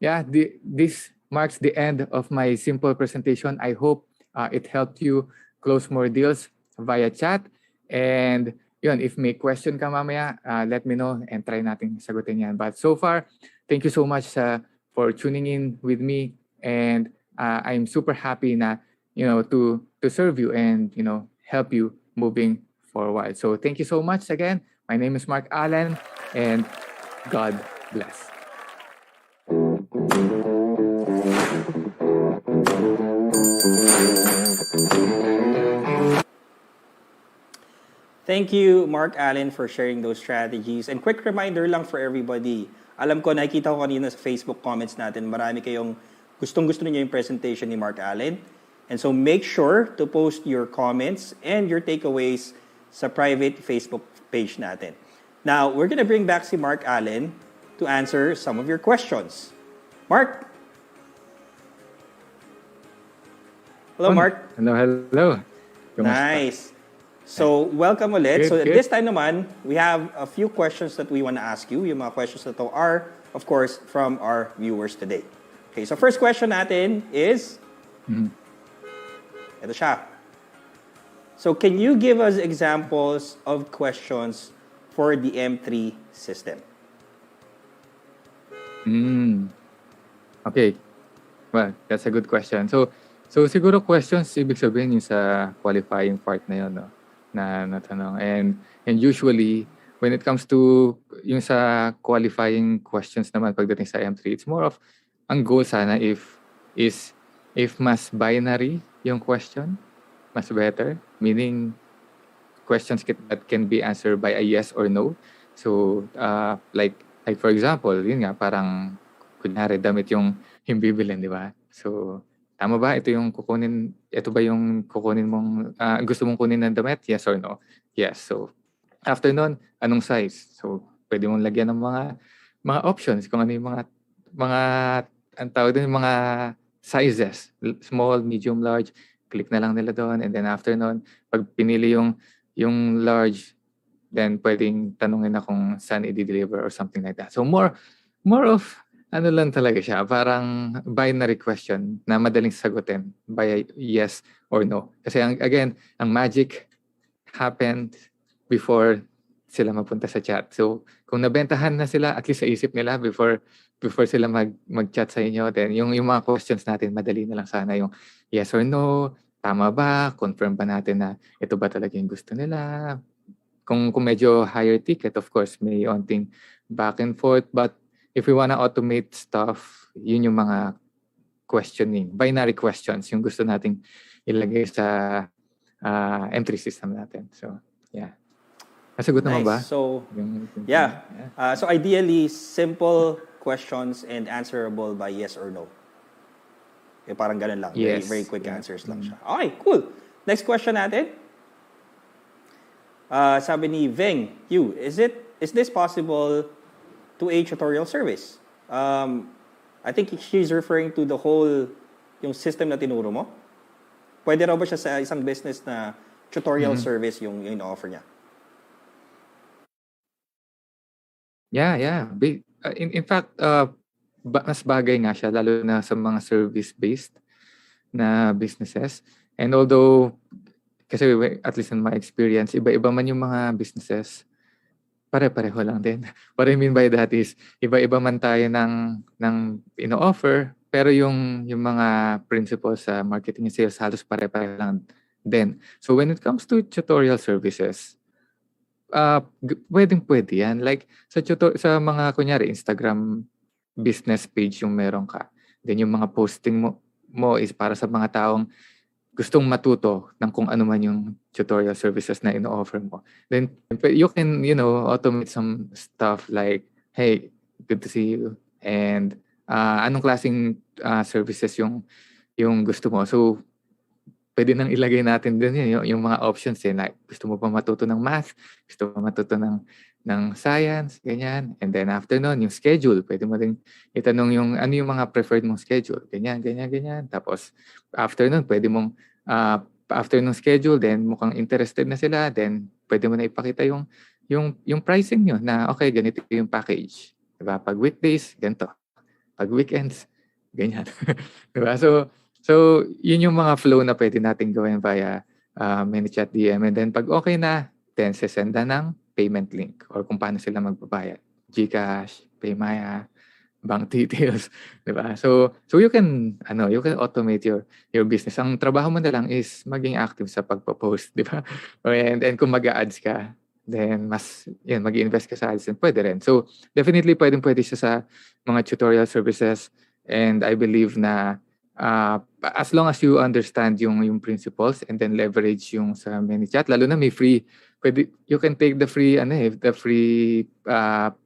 this marks the end of my simple presentation. I hope it helped you close more deals via chat. And yun, if may question ka mamaya, let me know and try natin sagutin yan. But so far, thank you so much for tuning in with me. And I'm super happy na, to serve you and, help you moving forward. So thank you so much again. My name is Mark Allen and God bless. Thank you, Mark Allen, for sharing those strategies. And quick reminder lang for everybody. Alam ko, nakikita ko kanina sa Facebook comments natin, marami kayong gustong-gusto niyo yung presentation ni Mark Allen. And so make sure to post your comments and your takeaways sa private Facebook page natin. Now, we're gonna bring back si Mark Allen to answer some of your questions. Mark? Hello, Mark. Hello. Kumusta? Nice. So, welcome ulit. Good. This time naman, we have a few questions that we want to ask you. Yung mga questions na to are, of course, from our viewers today. Okay, so first question natin is, ito siya. So, can you give us examples of questions for the M3 system? Okay. Well, that's a good question. So siguro questions, ibig sabihin yung sa qualifying part na yun, no? Na tanong. And usually, when it comes to yung sa qualifying questions naman pagdating sa M3, it's more of, ang goal sana if mas binary yung question, mas better. Meaning, questions that can be answered by a yes or no. So, like for example, yun nga, parang kunyari damit yung bibilin, di ba? So, tama ba? Ito ba yung kukunin mong, gusto mong kunin ng damit? Yes or no? Yes. So, after nun, anong size? So, pwede mong lagyan ng mga options kung ano yung mga ang tawag din, mga sizes. Small, medium, large. Click na lang nila doon. And then after nun, pag pinili yung large, then pwedeng tanungin na kung saan i-deliver or something like that. So more of ano lang talaga siya, parang binary question na madaling sagutin by yes or no. Kasi again, ang magic happened before sila mapunta sa chat. So kung nabentahan na sila, at least sa isip nila before sila mag-chat sa inyo, then yung mga questions natin, madali na lang sana yung yes or no, tama ba, confirm ba natin na ito ba talaga yung gusto nila. Kung medyo higher ticket, of course, may onting back and forth. But if we wanna automate stuff, yun yung mga questioning, binary questions, yung gusto nating ilagay sa entry system natin. So, yeah. Nasagot naman ba? So, yeah. So ideally, simple questions and answerable by yes or no. Parang ganun lang. Yes. Very quick answers lang siya. Okay, cool. Next question natin. Sabi ni Veng Yu, is this possible to a tutorial service? I think she's referring to the whole yung system na tinuro mo. Pwede raw ba siya sa isang business na tutorial service yung offer niya? Yeah. In fact, mas bagay nga siya lalo na sa mga service-based na businesses. And although kasi at least in my experience, iba-iba man yung mga businesses, pare-pareho lang din. What I mean by that is, iba-iba man tayo ng ino-offer, pero yung mga principles sa marketing and sales halos pare-pareho lang din. So when it comes to tutorial services, pwede yan. Like sa mga kunyari Instagram business page yung meron ka. Then yung mga posting mo is para sa mga taong gustong matuto ng kung ano man yung tutorial services na ino-offer mo. Then you can, automate some stuff like, hey, good to see you. And anong klaseng services yung gusto mo. So, pwede nang ilagay natin din yung mga options like gusto mo pa matuto ng math, gusto mo matuto ng science, ganyan. And then after nun, yung schedule, pwede mo rin itanong ano yung mga preferred mong schedule, ganyan. Tapos after nun, pwede mong after nung schedule, then mukhang interested na sila, then pwede mo na ipakita yung pricing nyo na okay, ganito yung package. Diba? Pag weekdays, ganito. Pag weekends, ganyan. Diba? So, yun yung mga flow na pwede natin gawin via Manychat DM. And then pag okay na, then sesenda ng payment link or kung paano sila magbabayad. GCash, Paymaya, bank details, 'di ba? So you can automate your business. Ang trabaho mo na lang is maging active sa pagpo-post, 'di ba? And kung mag-a-ads ka, then mag-i-invest ka sa ads, then pwede rin. So definitely pwede siya sa mga tutorial services, and I believe na as long as you understand yung principles and then leverage yung sa Manychat, lalo na may free, you can take the free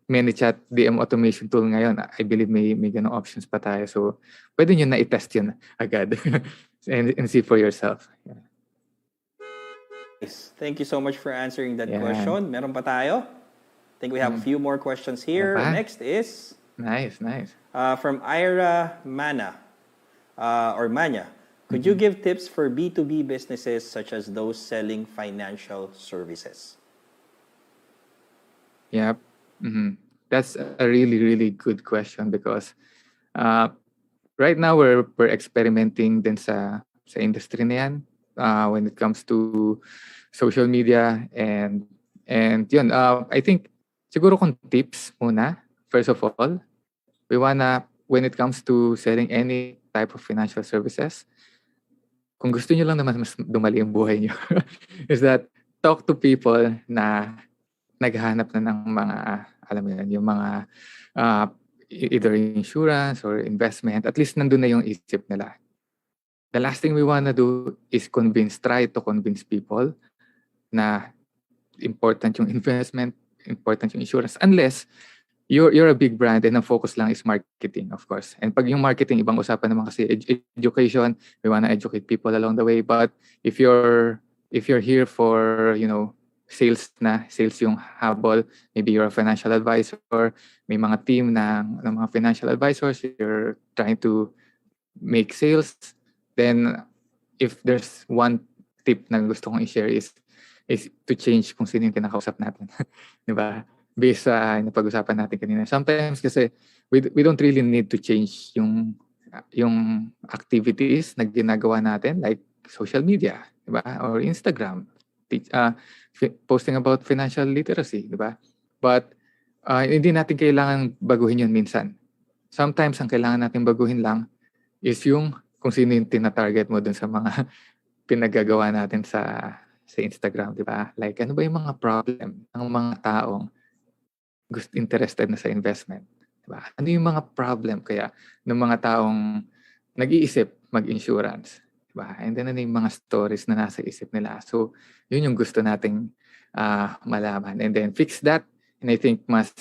Manychat DM automation tool ngayon. I believe may ganong options pa tayo. So pwede nyo na i-test yun agad and see for yourself. Yeah. Thank you so much for answering that question. Meron pa tayo? I think we have a few more questions here. Next is nice. From Ira Mana. Or Manya, could you give tips for B2B businesses such as those selling financial services? Yep. That's a really, really good question because right now we're experimenting din sa industry na yan when it comes to social media and yun. I think siguro kung tips muna, first of all, when it comes to selling any type of financial services, kung gusto nyo lang naman mas dumali ang buhay nyo, is that talk to people na naghahanap na ng mga, alam mo yan, yung mga either insurance or investment, at least nandun na yung isip nila. The last thing we wanna do is try to convince people na important yung investment, important yung insurance unless you're a big brand and ang focus lang is marketing, of course. And pag yung marketing, ibang usapan naman kasi education, we wanna educate people along the way. But if you're here for, sales yung habol, maybe you're a financial advisor, may mga team ng mga financial advisors, you're trying to make sales, then if there's one tip na gusto kong i-share is to change kung sino yung kinakausap natin. Di ba? Based sa napag-usapan natin kanina. Sometimes kasi we don't really need to change yung activities na ginagawa natin like social media, di ba? Or Instagram, posting about financial literacy, di ba? But hindi natin kailangan baguhin yun minsan. Sometimes ang kailangan natin baguhin lang is yung kung sino yung tina-target mo dun sa mga pinagagawa natin sa Instagram, di ba? Like, ano ba yung mga problem ng mga taong interested na sa investment? Di ba? Ano yung mga problem kaya ng mga taong nag-iisip mag-insurance? Di ba? And then, ano yung mga stories na nasa isip nila? So, yun yung gusto nating malaman. And then, fix that. And I think mas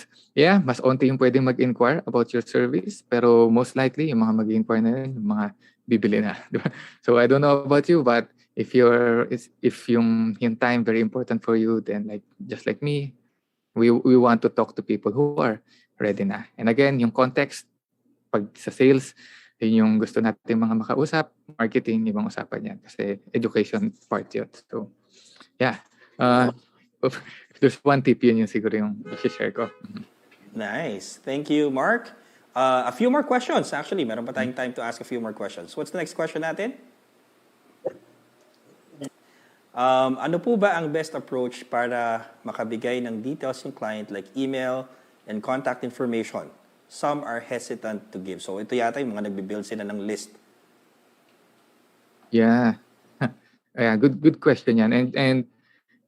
onti yung pwedeng mag-inquire about your service. Pero most likely, yung mga mag-inquire na rin, yung mga bibili na. Di ba? So, I don't know about you, but if yung time very important for you, then just like me, we want to talk to people who are ready na. And again, yung context, pag sa sales, yun yung gusto natin mga makausap, marketing, ibang usapan yan. Kasi education part yun. So, yeah. If there's one tip, yun yung siguro yung i-share ko. Nice. Thank you, Mark. A few more questions, actually. Meron pa tayong time to ask a few more questions. What's the next question natin? Ano po ba ang best approach para makabigay ng details yung client like email and contact information? Some are hesitant to give. So ito yata yung mga nagbe-build sila ng list. Yeah. Yeah, good question yan.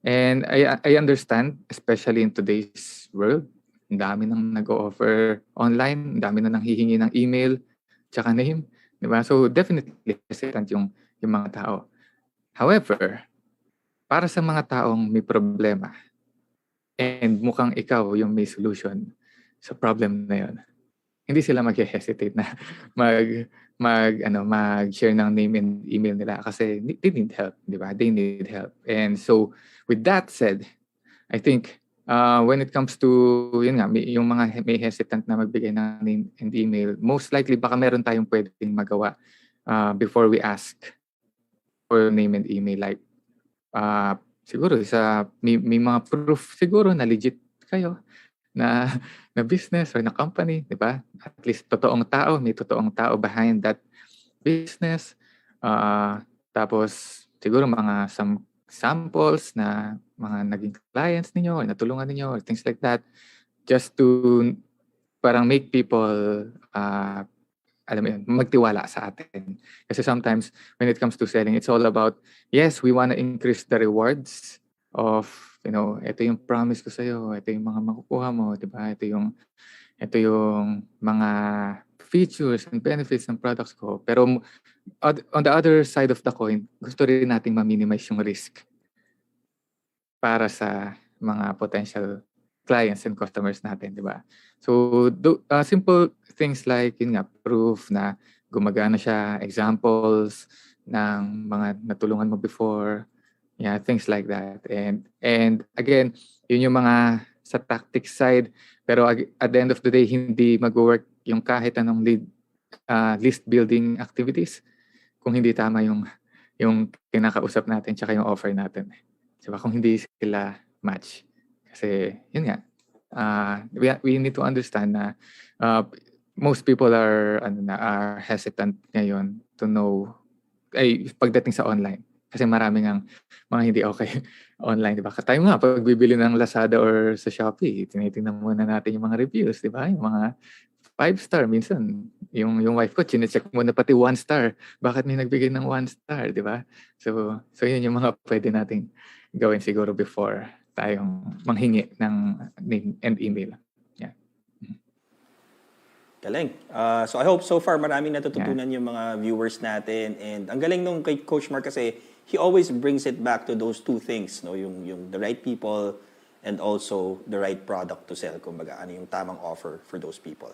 And I understand, especially in today's world, ang dami nang nag-o-offer online, ang dami na nang hihingi ng email, tsaka name, di ba? So definitely hesitant yung mga tao. However, para sa mga taong may problema and mukhang ikaw yung may solution sa problem na yun, hindi sila mag-hesitate na mag-share ng name and email nila kasi they need help, di ba? They need help. And so, with that said, I think when it comes to, yun nga, yung mga may hesitant na magbigay ng name and email, most likely baka meron tayong pwedeng magawa before we ask for name and email. Like, siguro may mga proof siguro na legit kayo na business or na company, di ba? At least may totoong tao behind that business. Tapos siguro mga some samples na mga naging clients ninyo or natulungan ninyo or things like that, just to parang make people magtiwala sa atin. Kasi sometimes when it comes to selling, it's all about, yes, we want to increase the rewards of, ito yung promise ko sa'yo, ito yung mga makukuha mo, di ba? Ito yung mga features and benefits ng products ko. Pero on the other side of the coin, gusto rin nating ma-minimize yung risk para sa mga potential clients and customers natin, di ba? So, simple things like, yun nga, proof na gumagana siya, examples ng mga natulungan mo before, yeah, things like that. And again, yun yung mga sa tactics side, pero at the end of the day, hindi mag-work yung kahit anong list building activities kung hindi tama yung kinakausap natin tsaka yung offer natin. Diba? Kung hindi sila match. Kasi, yun nga, we need to understand na most people are hesitant ngayon to know pagdating sa online. Kasi maraming mga hindi okay online, di ba? Tayo nga, pag bibili ng Lazada or sa Shopee, tinitingnan muna natin yung mga reviews, di ba? Yung mga 5-star, minsan, yung wife ko, chinecheck muna pati 1-star. Bakit may nagbigay ng 1-star, di ba? So yun yung mga pwede nating gawin siguro before tayong manghingi ng name and email. Yeah. Galing. So I hope so far maraming natututunan yung mga viewers natin. And ang galing nung kay Coach Mark kasi he always brings it back to those two things, no? Yung the right people and also the right product to sell. Kumbaga, ano yung tamang offer for those people.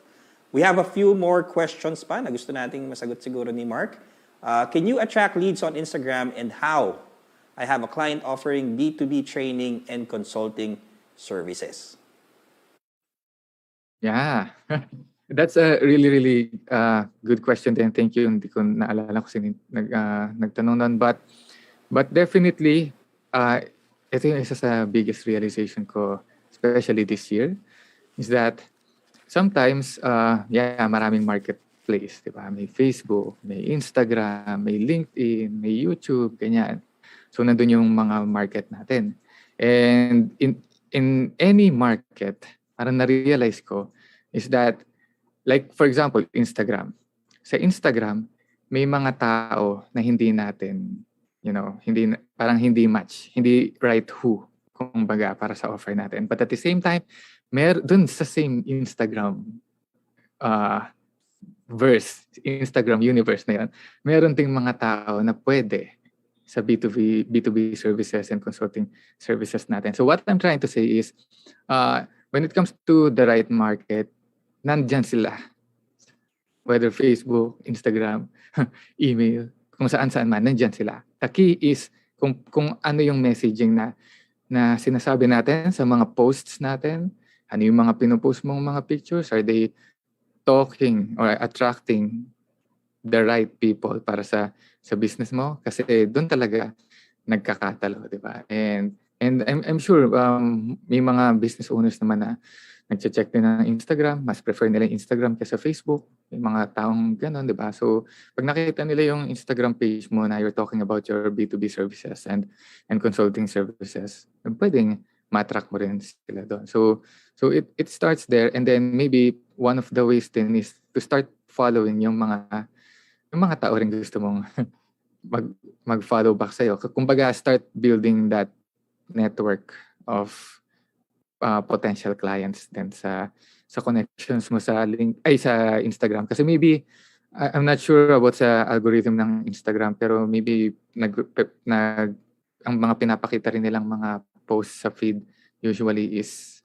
We have a few more questions pa na gusto nating masagot siguro ni Mark. Can you attract leads on Instagram and how? I have a client offering B2B training and consulting services. Yeah. That's a really, really good question. And thank you. Hindi ko naalala kung sino nagtanong nun. But definitely, ito yung isa sa biggest realization ko, especially this year, is that sometimes, maraming marketplace, di ba? May Facebook, may Instagram, may LinkedIn, may YouTube, ganyan. So, nandun yung mga market natin. And in any market, parang na-realize ko, is that, like, for example, Instagram. Sa Instagram, may mga tao na hindi natin, parang hindi match, hindi right who, kumbaga, para sa offer natin. But at the same time, dun sa same Instagram Instagram universe na yun, meron ding mga tao na pwede sa B2B services and consulting services natin. So what I'm trying to say is, when it comes to the right market, nandyan sila. Whether Facebook, Instagram, email, kung saan-saan man, nandyan sila. The key is kung ano yung messaging na sinasabi natin sa mga posts natin, ano yung mga pinopost mong mga pictures, are they talking or attracting the right people para sa business mo? Kasi doon talaga nagkakatalo, di ba? And I'm sure may mga business owners naman na nagche-check din ng Instagram, mas prefer nila Instagram kaysa Facebook. May mga taong gano'n, di ba? So, pag nakita nila yung Instagram page mo na you're talking about your B2B services and consulting services, pwedeng ma-attract mo rin sila doon. So it starts there, and then maybe one of the ways din is to start following yung mga tao rin gusto mong mag-follow back sa'yo. Kumbaga, start building that network of potential clients din sa connections mo sa sa Instagram. Kasi maybe I'm not sure about sa algorithm ng Instagram, pero maybe ang mga pinapakita rin nilang mga posts sa feed usually is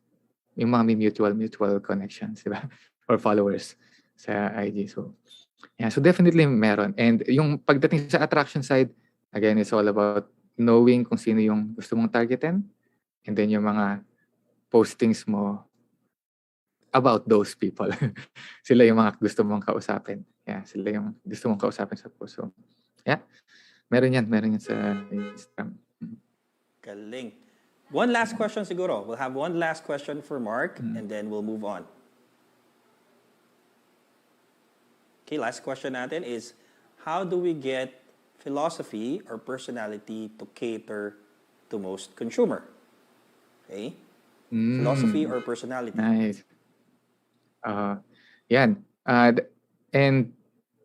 yung mga may mutual connections, di ba? Or followers sa IG. So definitely meron. And yung pagdating sa attraction side, again, it's all about knowing kung sino yung gusto mong targetin, and then yung mga postings mo about those people. Sila yung mga gusto mong kausapin. Sila yung gusto mong kausapin sa post. So, meron yan sa Instagram. Galing. One last question siguro. We'll have one last question for Mark, and then we'll move on. Okay, last question natin is, how do we get philosophy or personality to cater to most consumer? Okay? Philosophy or personality? Nice. Yan. And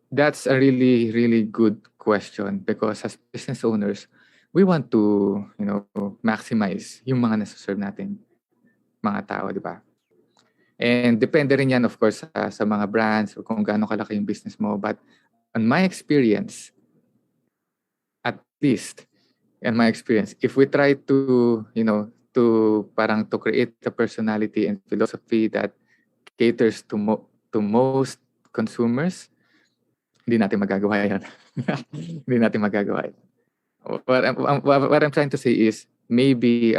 that's a really, really good question, because as business owners, we want to, maximize yung mga nasa-serve natin mga tao, di ba? And depende rin yan, of course, sa mga brands o kung gaano kalaki yung business mo. But on my experience, at least, in my experience, if we try to, to create a personality and philosophy that caters to most consumers, hindi natin magagawa yan. Hindi natin magagawa yan. What I'm trying to say is, maybe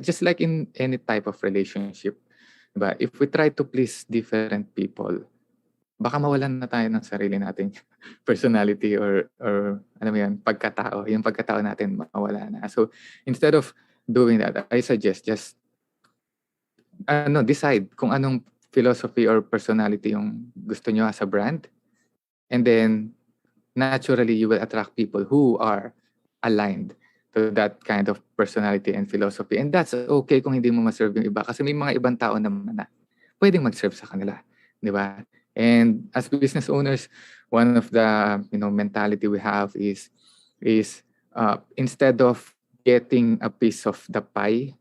just like in any type of relationship, diba? If we try to please different people, baka mawalan na tayo ng sarili nating personality or ano mo yan, pagkatao. Yung pagkatao natin mawala na. So instead of doing that, I suggest just decide kung anong philosophy or personality yung gusto nyo as a brand, and then naturally you will attract people who are aligned to that kind of personality and philosophy. And that's okay kung hindi mo ma-serve yung iba, kasi may mga ibang tao naman na pwedeng mag-serve sa kanila, di ba? And as business owners, one of the mentality we have is instead of getting a piece of the pie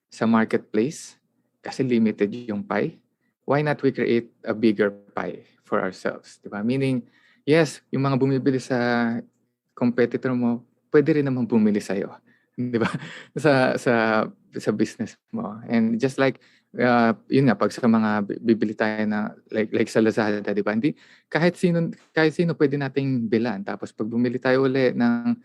sa marketplace, kasi limited yung pie, why not we create a bigger pie for ourselves, di ba? Meaning, yes, yung mga bumibili sa competitor mo, pwede rin naman bumili sa'yo. Di ba? sa business mo. And just like yun nga, pag sa mga bibili tayo na like sa Lazada, di ba? Hindi kahit sino pwede nating bilan. Tapos pag bumili tayo uli ng